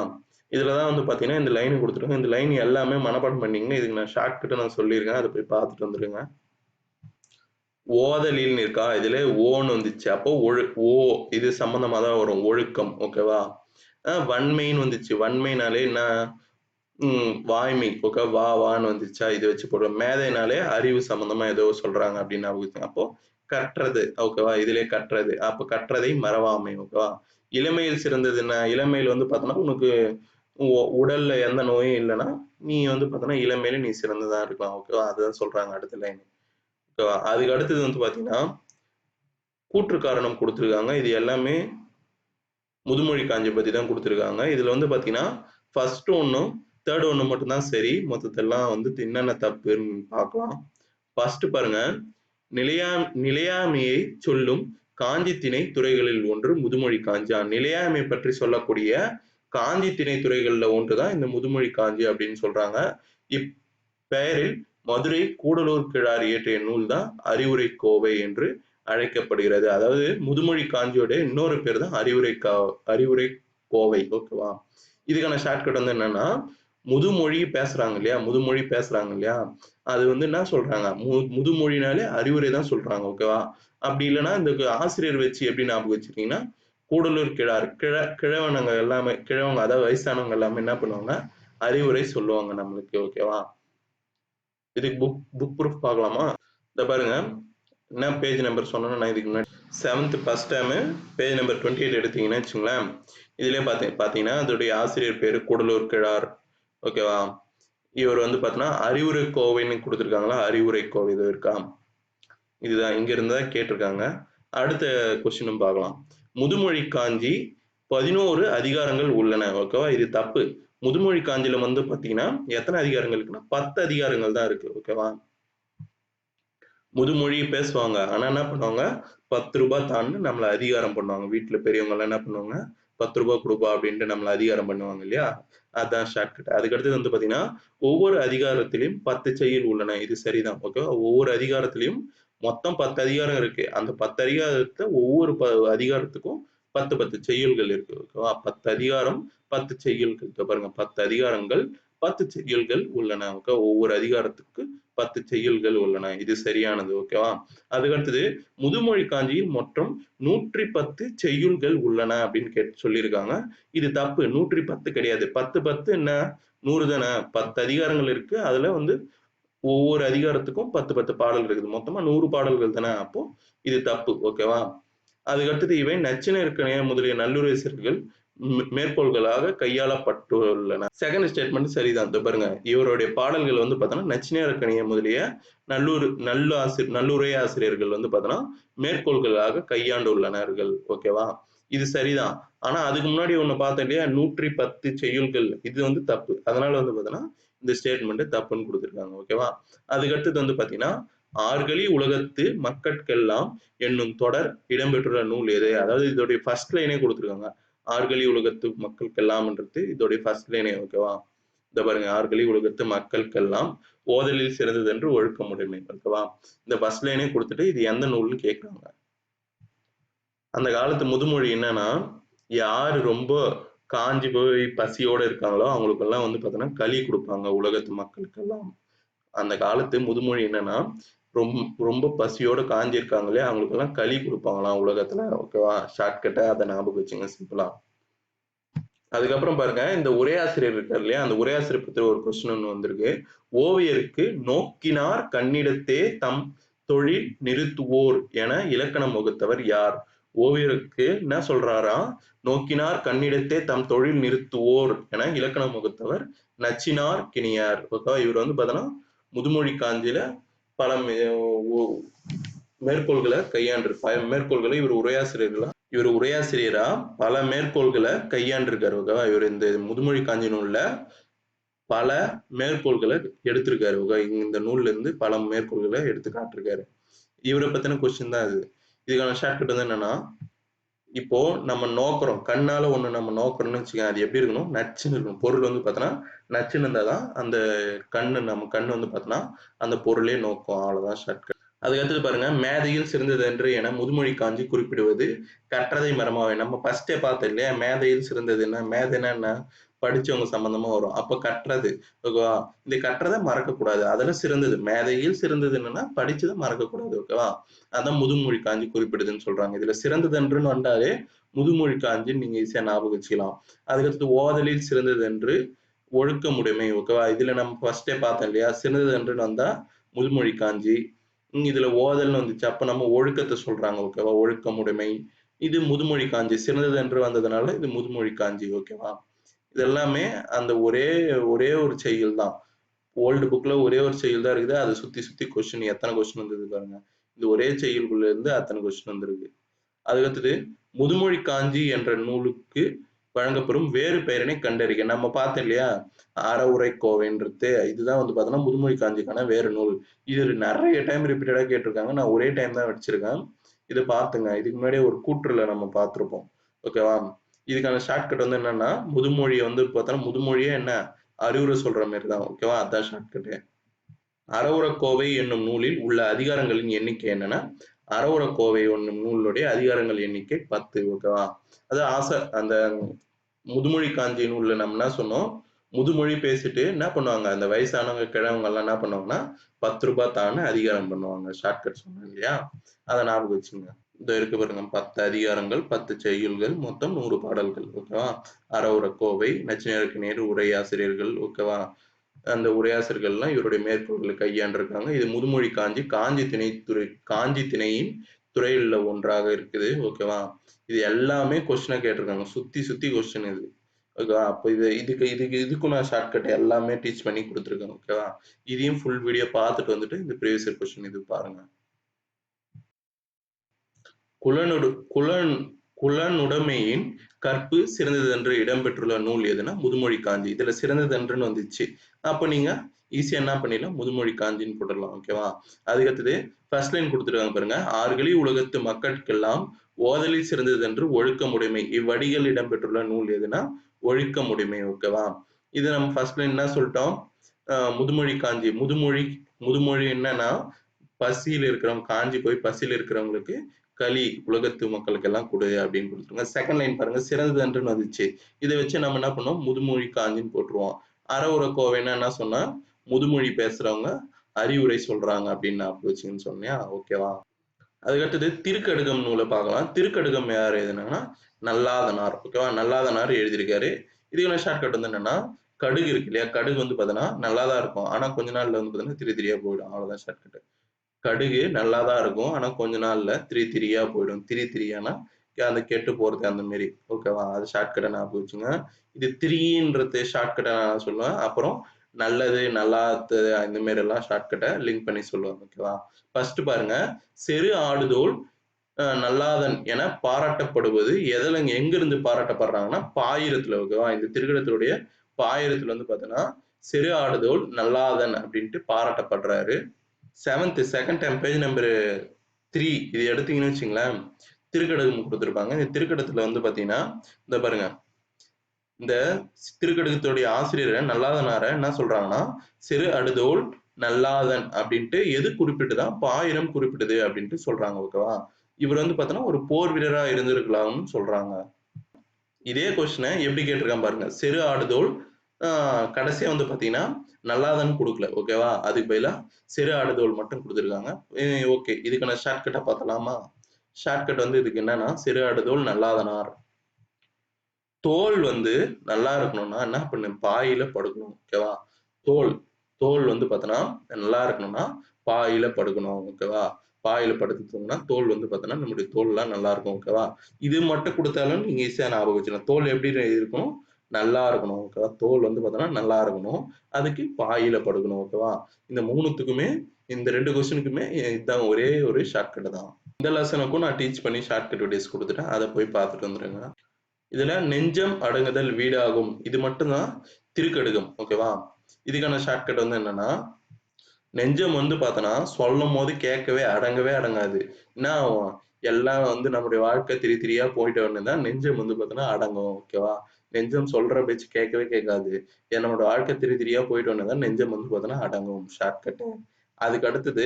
இதுல தான் வந்து பார்த்தீங்கன்னா, இந்த லைன் குடுத்துருக்காங்க. இந்த லைன் எல்லாமே மனப்பாடம் பண்ணீங்கன்னா, இதுக்கு நான் ஷார்ட்கட் நான் சொல்லியிருக்கேன். அத போய் பார்த்துட்டு வந்துருங்க. ஓதலில்னு இருக்கா? இதுல ஓன்னு வந்துச்சு. அப்போ ஓ இது சம்மந்தமா தான் வரும். ஒழுக்கம். ஓகேவா? வன்மைன்னு வந்துச்சு. வன்மைனாலே என்ன? வாய்மை. ஓகே. வான்னு வந்துச்சா? இது வச்சு போடுவோம். மேதைனாலே அறிவு சம்மந்தமா ஏதோ சொல்றாங்க அப்படின்னு ஞாபகம் வச்சுக்கங்க. அப்போ கற்றது. ஓகேவா? இதிலே கற்றது. அப்ப கற்றதை மறவாமை. ஓகேவா? இளமையில் சிறந்தது என்ன? இளமையில வந்து பார்த்தோன்னா, உனக்கு உடல்ல எந்த நோயும் இல்லன்னா, நீ வந்து பார்த்தோன்னா, இளமையில நீ சிறந்ததா இருக்கலாம். ஓகேவா? அதுதான் சொல்றாங்க அடுத்த லைன். ஓகேவா? அதுக்கு அடுத்தது வந்து பார்த்தீங்கன்னா, கூற்று காரணம் குடுத்துருக்காங்க. இது எல்லாமே முதுமொழி காஞ்சி பத்தி தான் குடுத்துருக்காங்க. இதுல வந்து பார்த்தீங்கன்னா, ஃபர்ஸ்ட் ஒண்ணும், 3rd ஒண்ணு மட்டும் தான் சரி. மத்ததெல்லாம் வந்து என்னென்ன தப்புன்னு பார்க்கலாம். ஃபர்ஸ்ட் பாருங்க, நிலையாமையை சொல்லும் காஞ்சி திணை துறைகளில் ஒன்று முதுமொழி காஞ்சி. நிலையாமை பற்றி சொல்லக்கூடிய காஞ்சி திணை துறைகள்ல ஒன்றுதான் இந்த முதுமொழி காஞ்சி அப்படின்னு சொல்றாங்க. இப்பெயரில் மதுரை கூடலூர் கிழார் இயற்றிய நூல் தான் அறிவுரை கோவை என்று அழைக்கப்படுகிறது. அதாவது முதுமொழி காஞ்சியோட இன்னொரு பேர் தான் அறிவுரை கோவை. ஓகேவா? இதுக்கான ஷார்ட்கட் வந்து என்னன்னா, முதுமொழி பேசுறாங்க இல்லையா, அது வந்து என்ன சொல்றாங்க, முதுமொழினாலே அறிவுரை தான் சொல்றாங்க. ஓகேவா? அப்படி இல்லைன்னா இந்த ஆசிரியர் வச்சு எப்படி ஞாபகம் வச்சுக்கிட்டீங்கன்னா, கூடலூர் கிழார் கிழவங்க அதாவது வயசானவங்க எல்லாமே என்ன பண்ணுவாங்க, அறிவுரை சொல்லுவாங்க நம்மளுக்கு. ஓகேவா? இதுக்கு புக் ப்ரூஃப் பார்க்கலாமா? இந்த பாருங்க, என்ன பேஜ் நம்பர் சொன்னேன்னா, நான் இதுக்கு முன்னாடி 7th first term page number 28 எடுத்தீங்கன்னா வச்சுங்களேன், இதுலேயே பார்த்தீங்கன்னா அதோடைய ஆசிரியர் பேர் கூடலூர் கிழார். ஓகேவா? இவர் வந்து பார்த்தீங்கன்னா அறிவுரை கோவைன்னு கொடுத்துருக்காங்களா, அறிவுரை கோவை இது இருக்கா, இதுதான் இங்க இருந்து தான் கேட்டிருக்காங்க. அடுத்த கொஸ்டினும் பார்க்கலாம். முதுமொழி காஞ்சி 11 அதிகாரங்கள் உள்ளன. ஓகேவா? இது தப்பு. முதுமொழி காஞ்சில வந்து பாத்தீங்கன்னா எத்தனை அதிகாரங்கள் இருக்குன்னா 10 அதிகாரங்கள் தான் இருக்கு. ஓகேவா? முதுமொழி பேசுவாங்க, ஆனா என்ன பண்ணுவாங்க, 10 ரூபாய் தான்னு நம்மள அதிகாரம் பண்ணுவாங்க. வீட்டுல பெரியவங்க எல்லாம் என்ன பண்ணுவாங்க, 10 ரூபாய் கொடுப்பா அப்படின்ட்டு நம்மள அதிகாரம் பண்ணுவாங்க இல்லையா, அதான் ஷார்ட்கட். அதுக்கடுத்து வந்து பாத்தீங்கன்னா ஒவ்வொரு அதிகாரத்திலையும் 10 செய்யுள் உள்ளன. இது சரிதான். ஓகேவா? ஒவ்வொரு அதிகாரத்திலையும் மொத்தம் 10 அதிகாரம் இருக்கு. அந்த 10 அதிகாரத்தை ஒவ்வொரு அதிகாரத்துக்கும் 10 செய்யுள்கள் இருக்கு. ஓகேவா? 10 அதிகாரம் 10 செய்யுள்கள். பாருங்க, 10 அதிகாரங்கள் 10 செய்யுள்கள் உள்ளன. ஓகே, ஒவ்வொரு அதிகாரத்துக்கு 10 செய்யுள்கள் உள்ளன. இது சரியானது. ஓகேவா? அதுக்கடுத்தது முதுமொழி காஞ்சியில் மொத்தம் 110 செய்யுள்கள் உள்ளன அப்படின்னு சொல்லியிருக்காங்க. இது தப்பு. 110 கிடையாது. 10 என்ன 100 தானே. 10 அதிகாரங்கள் இருக்கு. அதுல வந்து ஒவ்வொரு அதிகாரத்துக்கும் 10 பாடல் இருக்குது. மொத்தமா 100 பாடல்கள் தானே. அப்போ இது தப்பு. ஓகேவா? அதுக்கடுத்தது இவை நச்சினையர்க்கணே முதலிய நல்லுரை மேற்கோள்களாக கையாளப்பட்டுள்ளன. செகண்ட் ஸ்டேட்மெண்ட் சரிதான். பாருங்க, இவருடைய பாடல்கள் வந்து பார்த்தோன்னா நச்சினையர்க்கணிய முதலிய நல்லுரை ஆசிரியர்கள் வந்து பார்த்தோன்னா மேற்கோள்களாக கையாண்டுள்ளனர்கள். ஓகேவா? இது சரிதான். ஆனா அதுக்கு முன்னாடி ஒண்ணு பார்த்தோம் இல்லையா, 110 செய்யுள்கள், இது வந்து தப்பு. அதனால வந்து பார்த்தோன்னா இந்த ஸ்டேட்மெண்ட் தப்புன்னு கொடுத்துருக்காங்க. ஓகேவா? அதுக்கடுத்தது வந்து பாத்தீங்கன்னா ஆர்களி உலகத்து மக்கட்கெல்லாம் என்னும் தொடர் இடம்பெற்றுள்ள நூல் எது? அதாவது இதோடைய ஃபர்ஸ்ட் லைனே கொடுத்துருக்காங்க. ஆர்களி உலகத்து மக்களுக்கெல்லாம்ன்றது இதோடைய ஃபர்ஸ்ட் லைனே. ஓகேவா? இந்த பாருங்க, ஆர்களி உலகத்து மக்களுக்கெல்லாம் ஓதலில் சிறந்தது என்று ஒழுக்கமுடைமை. ஓகேவா? இந்த ஃபர்ஸ்ட் லைனே கொடுத்துட்டு இது எந்த நூல்னு கேட்கறாங்க. அந்த காலத்து முதுமொழி என்னன்னா, யாரு ரொம்ப காஞ்சி போய் பசியோட இருக்காங்களோ அவங்களுக்கெல்லாம் வந்து பார்த்தீங்கன்னா களி கொடுப்பாங்க உலகத்து மக்களுக்கெல்லாம். அந்த காலத்து முதுமொழி என்னன்னா, ரொம்ப பசியோட காஞ்சி இருக்காங்களே அவங்களுக்கெல்லாம் களி கொடுப்பாங்களாம் உலகத்துல. ஓகேவா? ஷார்ட்கட்டா அதை ஞாபகம் வச்சுங்க, சிம்பிளா. அதுக்கப்புறம் பாருங்க, இந்த உரையாசிரியர் இருக்கார் இல்லையா, அந்த உரையாசிரியர் பத்தி ஒரு கொஸ்டின் ஒன்று வந்திருக்கு. ஓவியருக்கு நோக்கினார் கண்ணிடத்தே தம் தொழில் நிறுத்துவோர் என இலக்கணம் வகுத்தவர் யார்? ஓவியருக்கு என்ன சொல்றாரா, நோக்கினார் கண்ணிடத்தே தம் தொழில் நிறுத்துவோர் என இலக்கணம் வகுத்தவர் நச்சினார் கிணியார். ஓகே, இவர் வந்து பார்த்தோன்னா முதுமொழி காஞ்சியில பல மேற்கோள்களை மேற்கோள்களை இவர் உரையாசிரியரா பல மேற்கோள்களை கையாண்டிருக்காரு. ஓகேவா? இவர் இந்த முதுமொழி காஞ்சி நூல்ல பல மேற்கோள்களை எடுத்திருக்காரு. இந்த நூல்ல இருந்து பல மேற்கோள்களை எடுத்து காட்டிருக்காரு. இவரை பத்தின கொஸ்டின் தான் இது. இதுக்கான ஷார்ட்கட் வந்து என்னன்னா, இப்போ நம்ம நோக்குறோம், கண்ணால ஒண்ணு நம்ம நோக்குறோம்னு வச்சுக்கோங்க, அது எப்படி இருக்கணும், நச்சுன்னு இருக்கணும். பொருள் வந்து பார்த்தோன்னா நச்சுன்னு இருந்தாதான் அந்த நம்ம கண்ணு வந்து பார்த்தோன்னா அந்த பொருளே நோக்கும். அவ்வளவுதான் ஷார்ட்கட். அதுக்கடுத்தது பாருங்க, மேதையில் சிறந்தது என்று என முதுமொழி காஞ்சி குறிப்பிடுவது கற்றதை மரமாவை. நம்ம ஃபர்ஸ்டே பார்த்தோம் இல்லையா, மேதையில் சிறந்தது என்ன, மேதைன்னா என்ன, படிச்சவங்க சம்பந்தமா வரும். அப்ப கற்றது. ஓகேவா? இந்த கற்றதை மறக்கக்கூடாது, அதெல்லாம் சிறந்தது. மேதையில் சிறந்தது என்னன்னா படிச்சதை மறக்கக்கூடாது. ஓகேவா? அதான் முதுமொழி காஞ்சி குறிப்பிடுதுன்னு சொல்றாங்க. இதுல சிறந்தது என்றுன்னு வந்தாலே முதுமொழி காஞ்சி நீங்க ஈஸியா ஞாபகம் வச்சுக்கலாம். அதுக்கடுத்து ஓதலில் சிறந்தது என்று ஒழுக்கமுடைமை. ஓகேவா? இதுல நம்ம ஃபர்ஸ்டே பார்த்தோம் இல்லையா, சிறந்தது என்றுன்னு வந்தா முதுமொழி காஞ்சி, இதுல ஓதல்னு வந்துச்சு, அப்ப நம்ம ஒழுக்கத்தை சொல்றாங்க. ஓகேவா? ஒழுக்கமுடைமை. இது முதுமொழி காஞ்சி, சிறந்தது என்று வந்ததுனால இது முதுமொழி காஞ்சி. ஓகேவா? இதெல்லாமே அந்த ஒரே ஒரு செய்யுள் தான். ஓல்டு புக்ல ஒரே ஒரு செய்யுள் தான் இருக்குது. அதை சுத்தி சுத்தி கொஸ்டின் எத்தனை கொஸ்டின் வந்தது பாருங்க. இந்த ஒரே செய்யுள்குள்ள இருந்து அத்தனை கொஸ்டின் வந்திருக்கு. அதுக்கடுத்தது முதுமொழி காஞ்சி என்ற நூலுக்கு வழங்கப்பெறும் வேறு பெயரினை கண்டறிக. நம்ம பார்த்தோம் இல்லையா, அறவுரை கோவைன்றது, இதுதான் வந்து பார்த்தோன்னா முதுமொழி காஞ்சிக்கான வேறு நூல். இது நிறைய டைம் ரிப்பீட்டடா கேட்டிருக்காங்க. நான் ஒரே டைம் தான் வச்சிருக்கேன். இது பார்த்துங்க. இதுக்கு முன்னாடியே ஒரு கூற்றுல நம்ம பார்த்திருப்போம். ஓகேவா? இதுக்கான ஷார்ட்கட் வந்து என்னன்னா, முதுமொழிய வந்து பார்த்தோம்னா, முதுமொழியே என்ன அறிவுரை சொல்ற மாரி தான். ஓகேவா? அதான் ஷார்ட்கட்டு. அறவுரைக்கோவை என்னும் நூலில் உள்ள அதிகாரங்களின் எண்ணிக்கை என்னன்னா, அறவுரைக்கோவை என்னும் நூலுடைய அதிகாரங்கள் எண்ணிக்கை 10. ஓகேவா? அது அந்த முதுமொழி காஞ்சி நூல்ல நம்ம என்ன சொன்னோம், முதுமொழி பேசிட்டு என்ன பண்ணுவாங்க, அந்த வயசானவங்க, கிழவங்க எல்லாம் என்ன பண்ணுவாங்கன்னா, ரூ. 10 தான்னு அதிகாரம் பண்ணுவாங்க. ஷார்ட்கட் சொன்னேன் இல்லையா? அத ஞாபகம் வச்சுக்கங்க. இதோ இருக்கு பாருங்க. 10 அதிகாரங்கள், 10 செய்யுள்கள், மொத்தம் 100 பாடல்கள். ஓகேவா? அறவுரைக்கோவை, நச்சினையருக்கு நேர் உரையாசிரியர்கள். ஓகேவா? அந்த உரையாசிரியர்கள்லாம் இவருடைய மேற்கோள்களை கையாண்டிருக்காங்க. இது முதுமொழி காஞ்சி, காஞ்சி திணையின் துறையில ஒன்றாக இருக்குது. ஓகேவா? இது எல்லாமே கொஸ்டினா கேட்டிருக்காங்க. சுத்தி சுத்தி கொஸ்டின் இது. ஓகேவா? அப்போ இதுக்கும் நான் ஷார்ட்கட் எல்லாமே டீச் பண்ணி கொடுத்துருக்கேன். ஓகேவா? இதையும் ஃபுல் வீடியோ பார்த்துட்டு வந்துட்டு இந்த ப்ரீவியஸ் இயர் கொஸ்டின் இது பாருங்க. குலனுடைமையின் கற்பு சிறந்ததென்று இடம்பெற்றுள்ள நூல் எதுனா முதுமொழி காஞ்சி. இதுல சிறந்ததென்றுன்னு வந்துச்சு. அப்ப நீங்க ஈஸியா என்ன பண்ணிடலாம், முதுமொழி காஞ்சின்னு போட்டுடலாம். ஓகேவா? அதுக்கடுத்தது ஃபர்ஸ்ட் லைன் கொடுத்துருக்காங்க பாருங்க. ஆறுகளி உலகத்து மக்களுக்கெல்லாம் ஓதலில் சிறந்ததென்று ஒழுக்கமுடைமை. இவ்வடிகள் இடம்பெற்றுள்ள நூல் எதுனா ஒழுக்கமுடைமை. ஓகேவா? இது நம்ம ஃபர்ஸ்ட் லைன் என்ன சொல்லிட்டோம், முதுமொழி காஞ்சி. முதுமொழி என்னன்னா, பசியில் இருக்கிறவங்க, காஞ்சி போய் பசியில் இருக்கிறவங்களுக்கு களி உலகத்து மக்களுக்கு எல்லாம் கொடு அப்படின்னு கொடுத்துருங்க. செகண்ட் லைன் பாருங்க, சிறந்ததென்றுன்னு வந்துச்சு. இதை வச்சு நம்ம என்ன பண்ணோம், முதுமொழி காஞ்சின்னு போட்டுருவோம். அறவுரை கோவைன்னா என்ன சொன்னா, முதுமொழி பேசுறவங்க அறிவுரை சொல்றாங்க அப்படின்னு நான் வச்சுன்னு சொன்னியா? ஓகேவா? அதுக்கடுத்தது திருக்கடுகம் நூலை பார்க்கலாம். திருக்கடுகம் யார் எழுதுனாங்கன்னா நல்லாதனார். ஓகேவா? நல்லாதனார் எழுதியிருக்காரு. இதுக்கான ஷார்ட்கட் வந்து என்னன்னா, கடுகு இருக்கு இல்லையா, கடுகு வந்து பார்த்தீங்கன்னா நல்லாதான் இருக்கும். ஆனா கொஞ்ச நாள்ல வந்து பார்த்தீங்கன்னா திரி திரியா போயிடும். அவ்வளவுதான் ஷார்ட்கட். கடுகு நல்லாதான் இருக்கும். ஆனா கொஞ்ச நாள்ல திரி திரியா போயிடும். திரி திரியானா அந்த கெட்டு போறது அந்த மாதிரி. ஓகேவா? அது ஷார்ட்கட்டை ஞாபகம் வச்சுங்க. இது திரின்றது ஷார்ட்கட்டை நான் சொல்லுவேன். அப்புறம் நல்லது, நல்லாது இந்த மாதிரி எல்லாம் ஷார்ட்கட்டை லிங்க் பண்ணி சொல்லுவேன். ஓகேவா? ஃபர்ஸ்ட் பாருங்க, செரு ஆடுதோல் நல்லாதன் என பாராட்டப்படுவது எதுல, எங்கிருந்து பாராட்டப்படுறாங்கன்னா பாயிரத்துல. ஓகேவா? இந்த திருக்கடத்தினுடைய பாயிரத்துல வந்து பாத்தீங்கன்னா செரு ஆடுதோல் நல்லாதன் அப்படின்ட்டு பாராட்டப்படுறாரு. செகண்ட் டைம் பேஜ் நம்பர் 3 இது எடுத்தீங்கன்னு வச்சுங்களேன், திருக்கடகம் கொடுத்துருப்பாங்க. இந்த திருக்கடத்துல வந்து பாத்தீங்கன்னா இந்த பாருங்க, இந்த திருக்கடகத்துடைய ஆசிரியர் நல்லாதனார என்ன சொல்றாங்கன்னா, சிறு அடுதோல் நல்லாதன் அப்படின்ட்டு எது குறிப்பிட்டுதான் பாயிரம் குறிப்பிட்டது அப்படின்ட்டு சொல்றாங்க. ஓகேவா? இவர் வந்து பாத்தீங்கன்னா ஒரு போர் வீரரா இருந்திருக்கலாம்னு சொல்றாங்க. இதே கொஸ்டினை எப்படி கேட்டிருக்கான் பாருங்க, செரு ஆடுதோல் கடைசியா வந்து பாத்தீங்கன்னா நல்லாதான் கொடுக்கல. ஓகேவா? அதுக்கு பதிலா செரு ஆடுதோல் மட்டும் கொடுத்துருக்காங்க. ஓகே, இதுக்கான ஷார்ட்கட்டா பார்த்தலாமா? ஷார்ட்கட் வந்து இதுக்கு என்னன்னா, செரு ஆடுதோல் நல்லாதனார். தோல் வந்து நல்லா இருக்கணும்னா என்ன பண்ணு, பாயில படுக்கணும். ஓகேவா? தோல் தோல் வந்து பார்த்தோன்னா நல்லா இருக்கணும்னா பாயில படுக்கணும். ஓகேவா? பாயில படுத்துட்டோம்னா தோல் வந்து பார்த்தோன்னா நம்முடைய தோல்லாம் நல்லா இருக்கும். ஓகேவா? இது மட்டும் கொடுத்தாலும் நீங்க ஈஸியா ஞாபகம் வச்சுக்கலாம். தோல் எப்படி இருக்கணும், நல்லா இருக்கணும். ஓகேவா? தோல் வந்து பார்த்தோன்னா நல்லா இருக்கணும், அதுக்கு பாயில படுக்கணும். ஓகேவா? இந்த மூணுத்துக்குமே, இந்த 2 கொஸ்டினுக்குமே இதுதான் ஒரே ஒரு ஷார்ட்கட் தான். இந்த லெசனுக்கும் நான் டீச் பண்ணி ஷார்ட்கட் வீடியோஸ் கொடுத்துட்டேன். அதை போய் பார்த்துட்டு வந்துருங்க. இதுல நெஞ்சம் அடங்குதல் வீடாகும். இது மட்டும்தான் திருக்கடுகம். ஓகேவா? இதுக்கான ஷார்ட்கட் வந்து என்னன்னா, நெஞ்சம் வந்து பார்த்தோன்னா சொல்லும் போது கேட்கவே அடங்காது. என்ன ஆகும், எல்லாம் வந்து நம்முடைய வாழ்க்கை திரி திரியா போயிட்டு தான் நெஞ்சம் வந்து பார்த்தோன்னா அடங்கும். ஓகேவா? நெஞ்சம் சொல்ற பேச்சு கேட்கவே கேட்காது. நம்மளோட வாழ்க்கை திரி திரியா போயிட்டு தான் நெஞ்சம் வந்து பார்த்தோன்னா அடங்கும். ஷார்ட்கட். அதுக்கு அடுத்தது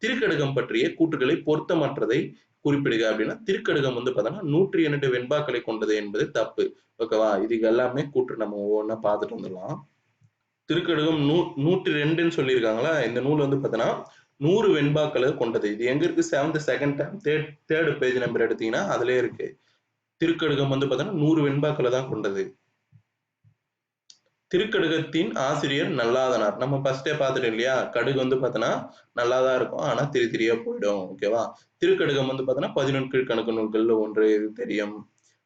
திருக்கடுகம் பற்றிய கூற்றுகளை பொருத்தமற்றதை குறிப்பிடுக அப்படின்னா, திருக்கடுகம் வந்து பார்த்தோன்னா 108 வெண்பாக்களை கொண்டது என்பது தப்பு. ஓகேவா? இதுக்கு எல்லாமே கூற்று நம்ம ஒவ்வொன்றா பார்த்துட்டு வந்துடலாம். திருக்கடுகம் 102ன்னு சொல்லியிருக்காங்களா, இந்த நூல் வந்து பார்த்தோன்னா 100 வெண்பாக்களை கொண்டது. இது எங்க இருக்கு, செகண்ட் தேர்ட் பேஜ் நம்பர் எடுத்தீங்கன்னா அதுலயே இருக்கு. திருக்கடுகம் வந்து பார்த்தோன்னா 100 வெண்பாக்களை தான் கொண்டது. திருக்கடுகத்தின் ஆசிரியர் நல்லாதனார். நம்ம ஃபர்ஸ்டே பார்த்துட்டோம் இல்லையா, கடுகு வந்து பார்த்தோன்னா நல்லாதான் இருக்கும், ஆனா திரி திரியா போயிடும். ஓகேவா? திருக்கடுகம் வந்து பார்த்தோன்னா 11 கீழ்கணக்கு நூல்கள்ல ஒன்று, இது தெரியும்.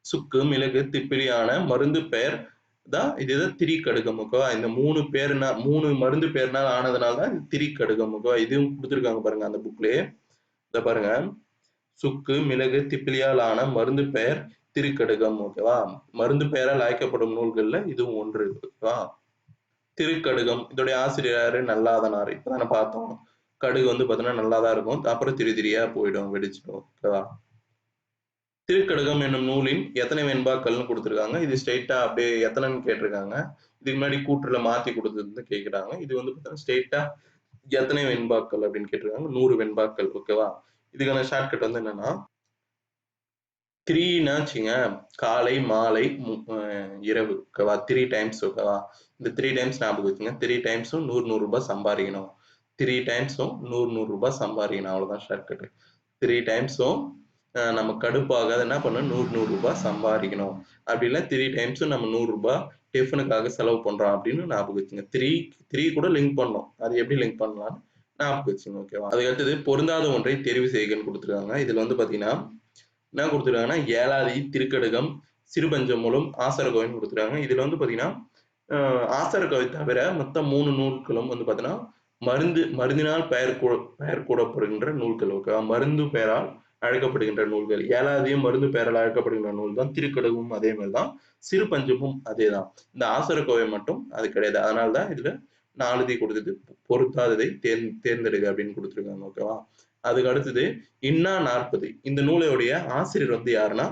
சுக்கு, மிளகு, திப்பிலியான மருந்து பெயர் தான் இதுதான் திரிக்கடுகம். ஓகேவா? இந்த 3 மருந்து பெயர்னால் ஆனதுனால தான் திரிக்கடுகம். ஓகேவா? இதுவும் கொடுத்துருக்காங்க பாருங்க அந்த புக்லயே. இத பாருங்க, சுக்கு, மிளகு, திப்பிலியால் ஆன மருந்து பெயர் திருக்கடுகம். ஓகேவா? மருந்து பெயரால் அழைக்கப்படும் நூல்கள்ல இதுவும் ஒன்று. ஓகேவா? திருக்கடுகம் இதோடைய ஆசிரியர் நல்லாதனார். இப்பதானே பார்த்தோம். கடுகு வந்து பார்த்தீங்கன்னா நல்லா தான் இருக்கும். அப்புறம் திரி திரியா போயிடும், வெடிச்சிடும். ஓகேவா? திருக்கடுகம் என்னும் நூலின் எத்தனை வெண்பாக்கள்னு கொடுத்துருக்காங்க. இது ஸ்ட்ரெயிட்டா அப்படியே எத்தனைன்னு கேட்டிருக்காங்க. இதுக்கு முன்னாடி கூற்றுல மாத்தி கொடுத்தது கேட்குறாங்க. இது வந்து பார்த்தீங்கன்னா ஸ்ட்ரெயிட்டா எத்தனை வெண்பாக்கள் அப்படின்னு கேட்டிருக்காங்க. 100 வெண்பாக்கள். ஓகேவா? இதுக்கான ஷார்ட்கட் வந்து என்னன்னா 3ன்னா வச்சுங்க காலை, மாலை, இரவு. ஓகேவா? 3 டைம்ஸ். ஓகேவா? இந்த 3 டைம்ஸ் ஞாபகம் வச்சுங்க. 3 டைம்ஸும் 100 ரூபாய் சம்பாதிக்கணும். 3 டைம்ஸும் 100 ரூபாய் சம்பாதிக்கணும். அவ்வளவுதான் ஷார்ட்கட். 3 டைம்ஸும் நம்ம கடுப்பாகாத என்ன பண்ணணும், 100 ரூபாய் சம்பாதிக்கணும். அப்படி இல்லை 3 டைம்ஸும் நம்ம 100 ரூபாய் டிஃபனுக்காக செலவு பண்றோம் அப்படின்னு ஞாபகம் வச்சுங்க. 3 கூட லிங்க் பண்ணோம். அது எப்படி லிங்க் பண்ணலாம் ஞாபகம் வச்சுங்க. ஓகேவா? அதுக்கு அடுத்தது பொருந்தாத ஒன்றை தெரிவு செய்கன்னு கொடுத்துருக்காங்க. இதுல வந்து பாத்தீங்கன்னா என்ன கொடுத்துருக்காங்கன்னா ஏலாதி, திருக்கடுகம், சிறுபஞ்சமூலம், ஆசரகோவைன்னு கொடுத்துருக்காங்க. இதுல வந்து பாத்தீங்கன்னா ஆசரகோவை தவிர மொத்தம் 3 நூல்களும் வந்து பாத்தீங்கன்னா மருந்தினால் பெயர் கூடப்படுகின்ற நூல்கள். ஓகேவா? மருந்து பெயரால் அழைக்கப்படுகின்ற நூல்கள். ஏலாதியும் மருந்து பெயரால் அழைக்கப்படுகின்ற நூல் தான். திருக்கடுகமும் அதே மாதிரிதான். சிறு பஞ்சமும் அதேதான். இந்த ஆசரக்கோவை மட்டும் அது கிடையாது. அதனாலதான் இதுல 4 கொடுத்துட்டு பொருத்தாததை தேர்ந்தெடுக்க அப்படின்னு கொடுத்துருக்காங்க. ஓகேவா? அதுக்கு அடுத்தது இன்னா 40. இந்த நூலையுடைய ஆசிரியர் வந்து யாருன்னா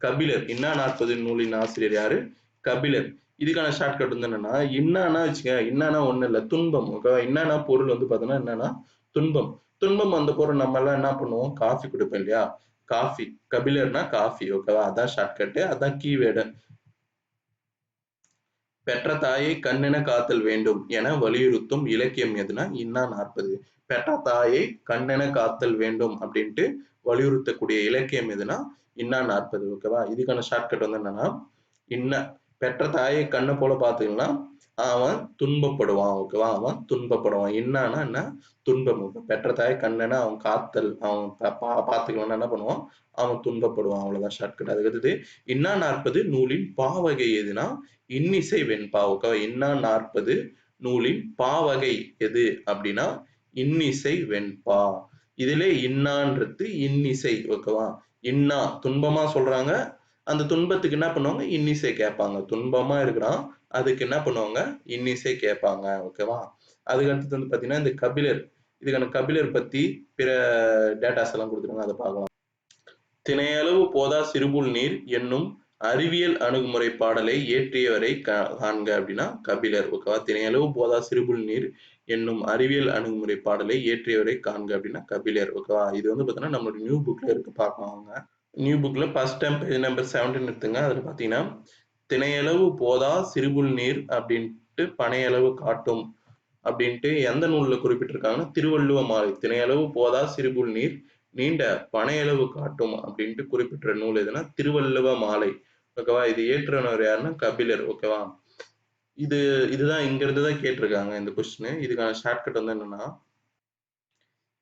கபிலர். இன்னா 40 நூலின் ஆசிரியர் யாரு? கபிலர். இதுக்கான ஷார்ட்கட் வந்து என்னன்னா இன்னானா வச்சுக்க, இன்னானா ஒண்ணு இல்ல, துன்பம். ஓகேவா? இன்னானா பொருள் வந்து பாத்தீங்கன்னா என்னன்னா துன்பம். துன்பம் வந்த பொருள் நம்ம எல்லாம் என்ன பண்ணுவோம், காஃபி குடிப்போம் இல்லையா? காஃபி. கபிலர்னா காஃபி. ஓகேவா? அதான் ஷார்ட்கட், அதான் கீவேர்டு. பெற்ற தாயை கண்ணென காத்தல் வேண்டும் என வலியுறுத்தும் இலக்கியம் எதுனா இன்னா 40. பெற்ற தாயை கண்ணென காத்தல் வேண்டும் அப்படின்ட்டு வலியுறுத்தக்கூடிய இலக்கியம் எதுனா இன்னா 40. ஓகேவா? இதுக்கான ஷார்ட்கட் வந்து என்னன்னா இன்ன பெற்ற தாயை கண்ணை போல பாத்துக்கணும்னா அவன் துன்பப்படுவான். ஓகேவா? அவன் துன்பப்படுவான். இன்னானா என்ன, துன்பம். பெற்ற தாயை கண்ணென அவன் காத்தல், அவன் பாத்துக்கணும்னா என்ன பண்ணுவான், அவன் துன்பப்படுவான். அவ்வளவுதான் ஷார்ட்கட். அதுக்கு அடுத்தது இன்னா 40 நூலின் பாவகை எதுனா இன்னிசை வெண்பா. ஓகேவா? இன்னா 40 நூலின் பாவகை எது அப்படின்னா இன்னிசை வெண்பா. இதிலே இன்னான்றது இன்னிசை. ஓகேவா? இன்னா துன்பமா சொல்றாங்க, அந்த துன்பத்துக்கு என்ன பண்ணுவாங்க, இன்னிசை கேட்பாங்க. துன்பமா இருக்கிறான், அதுக்கு என்ன பண்ணுவாங்க, இன்னிசை கேட்பாங்க. ஓகேவா? அதுக்கு அடுத்தது வந்து பாத்தீங்கன்னா இந்த கபிலர். இதுக்கான கபிலர் பத்தி பிற டேட்டாஸ் எல்லாம் கொடுத்துருக்காங்க, அதை பார்க்கலாம். தினையளவு போதா சிறுபுல் நீர் என்னும் அறிவியல் அணுகுமுறை பாடலை இயற்றியவரை காண்க அப்படின்னா கபிலர். ஓகேவா? தினையளவு போதா சிறுபுல் நீர் என்னும் அறிவியல் அணுகுமுறை பாடலை இயற்றியவரை காண்க அப்படின்னா கபிலர். ஓகேவா? இது வந்து பாத்தீங்கன்னா நம்மளோட நியூ புக்ல இருக்கு, பார்க்கலாம். நியூ புக்ல ஃபர்ஸ்ட் டைம் பேஜ் நம்பர் 17 எடுத்துங்க. அதுல பாத்தீங்கன்னா தினையளவு போதா சிறுபுல் நீர் அப்படின்ட்டு பனையளவு காட்டும் அப்படின்ட்டு எந்த நூல்ல குறிப்பிட்டிருக்காங்கன்னா திருவள்ளுவ மாலை. தினையளவு போதா சிறுபுல் நீர் நீண்ட பனையளவு காட்டும் அப்படின்ட்டு குறிப்பிட்ட நூல் எதுனா திருவள்ளுவ மாலை. ஓகேவா? இது இயற்றுனவர் யாருன்னா கபிலர். ஓகேவா? இதுதான் இங்க இருந்துதான் கேட்டிருக்காங்க இந்த கொஸ்டின். இதுக்கான ஷார்ட்கட் வந்து என்னன்னா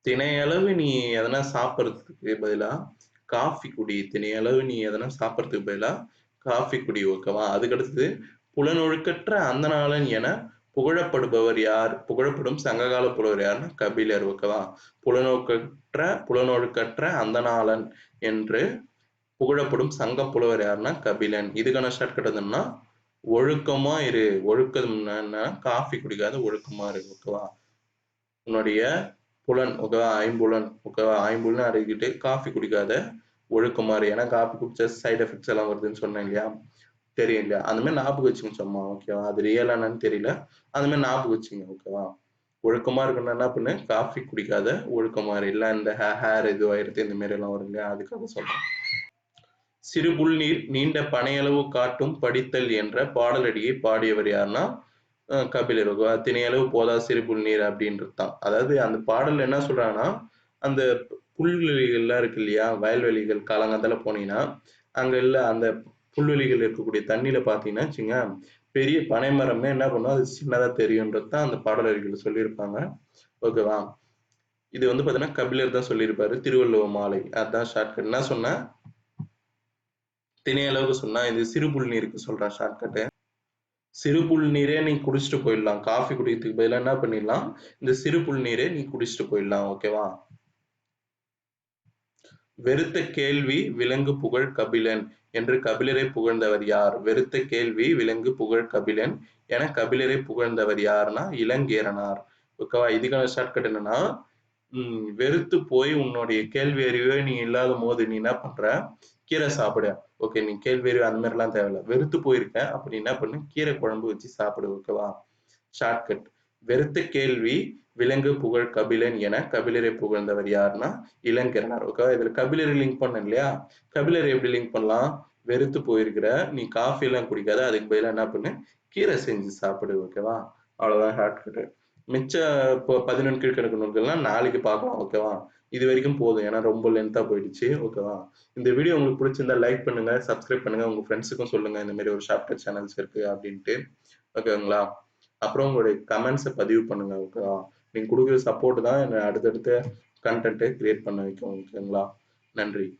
தினையளவு நீ எதனா சாப்பிட்றதுக்கு பதிலா காஃபி குடி. தினையளவு நீ எதனா சாப்பிட்றதுக்கு பதிலா காஃபி குடி. ஓகேவா? அதுக்கடுத்தது புலனொழுக்கற்ற அந்தணாளன் என புகழப்படுபவர் யார்? புகழப்படும் சங்ககால புலவர் யாருன்னா கபிலர். ஓகேவா? புலனொழுக்கற்ற அந்தணாளன் என்று புகழப்படும் சங்க புலவர் யாருன்னா கபிலன். இதுக்கான ஷார்ட்கட் என்னன்னா ஒழுக்கமா இரு. ஒழுக்கம் என்ன, காஃபி குடிக்காத ஒழுக்கமா இரு. ஓகேவா? உன்னுடைய புலன். ஓகேவா? ஐம்புலன். ஓகேவா? ஐம்புலன் அடக்கிட்டு காஃபி குடிக்காத ஒழுக்கமா இரு. ஏன்னா காஃபி குடிச்சா சைட் எஃபெக்ட்ஸ் எல்லாம் வருதுன்னு சொன்னேன் இல்லையா? தெரியும் இல்லையா? அந்த மாதிரி ஞாபகம் வச்சுங்க சும்மா. ஓகேவா? அது ரியலா என்னன்னு தெரியல, அந்த மாதிரி ஞாபகம் வச்சுங்க. ஓகேவா? ஒழுக்கமா இருக்கணும்னா என்ன பண்ணு, காஃபி குடிக்காத ஒழுக்கமா இரு. இல்ல இந்த ஹேர் இதுவாயிருது இந்த மாதிரி எல்லாம் வரும் இல்லையா? அதுக்காக சொல்றேன். சிறுபுல் நீர் நீண்ட பனையளவு காட்டும் படித்தல் என்ற பாடலடியை பாடியவர் யாருன்னா கபிலர். தினையளவு போதா சிறுபுல் நீர் அப்படின்றது தான். அதாவது அந்த பாடல்ல என்ன சொல்றாங்கன்னா அந்த புல்வெளிகள்லாம் இருக்கு இல்லையா, வயல்வெளிகள் காலங்காத்தால போனீங்கன்னா அங்க இல்ல அந்த புல்வெளிகள் இருக்கக்கூடிய தண்ணியில பாத்தீங்கன்னா வச்சுங்க பெரிய பனைமரமே என்ன பண்ணும், அது சின்னதா தெரியும்ன்றது தான் அந்த பாடலடிகள் சொல்லியிருப்பாங்க. ஓகேவா? இது வந்து பாத்தீங்கன்னா கபிலர் தான் சொல்லியிருப்பாரு. திருவள்ளுவ மாலை. அதான் ஷார்ட்கட். என்ன சொன்ன, தினையளவுக்கு சொன்னா இது சிறுபுல் நீருக்கு சொல்றேன் ஷார்ட்கட். சிறுபுல் நீரே நீ குடிச்சிட்டு போயிடலாம். காஃபி குடிக்கிறதுக்கு பதிலா என்ன பண்ணிடலாம், இந்த சிறுபுல் நீரே நீ குடிச்சிட்டு போயிடலாம். ஓகேவா? வெறுத்த கேள்வி விலங்கு புகழ் கபிலன் என்று கபிலரை புகழ்ந்தவர் யார்? வெறுத்த கேள்வி விலங்கு புகழ் கபிலன் என கபிலரை புகழ்ந்தவர் யாருன்னா இளங்கேரனார். ஓகேவா? இதுக்கான ஷார்ட்கட் என்னன்னா வெறுத்து போய் உன்னுடைய கேள்வி அறிவே நீ இல்லாத போது நீ என்ன பண்ற? கீரை சாப்பிடு. ஓகே. நீ கேள்வி அறிவு அந்த மாதிரிலாம் தேவையில்ல. வெறுத்து போயிருக்க. அப்ப நீ என்ன பண்ணு? கீரை குழம்பு வச்சு சாப்பிடு. ஓகேவா? ஷார்ட்கட். வெறுத்த கேள்வி விலங்கு புகழ் கபிலன் என கபிலரை புகழ்ந்தவர் யாருன்னா இளங்கிரணர். ஓகேவா? இதுல கபிலரை லிங்க் பண்ண இல்லையா? கபிலரை எப்படி லிங்க் பண்ணலாம்? வெறுத்து போயிருக்கிற நீ காஃபி எல்லாம் குடிக்காத, அதுக்கு பதிலா என்ன பண்ணு? கீரை செஞ்சு சாப்பிடு. ஓகேவா? அவ்வளவுதான் ஷார்ட்கட். மிச்ச இப்போ 11 கீழ்க்கணக்கு நூல்கள்லாம் நாளைக்கு பார்க்கலாம். ஓகேவா? இது வரைக்கும் போதும். ஏன்னா ரொம்ப லென்த்தா போயிடுச்சு. ஓகேவா? இந்த வீடியோ உங்களுக்கு பிடிச்சிருந்தா லைக் பண்ணுங்க, சப்ஸ்கிரைப் பண்ணுங்க, உங்க ஃப்ரெண்ட்ஸுக்கும் சொல்லுங்க இந்த மாதிரி ஒரு ஷார்ட்கட் சேனல்ஸ் இருக்கு அப்படின்ட்டு. ஓகேங்களா? அப்புறம் உங்களுடைய கமெண்ட்ஸை பதிவு பண்ணுங்க. ஓகேவா? நீங்க கொடுக்குற சப்போர்ட் தான் என்ன அடுத்தடுத்த கண்டென்ட்டை கிரியேட் பண்ண வைக்கும். ஓகேங்களா? நன்றி.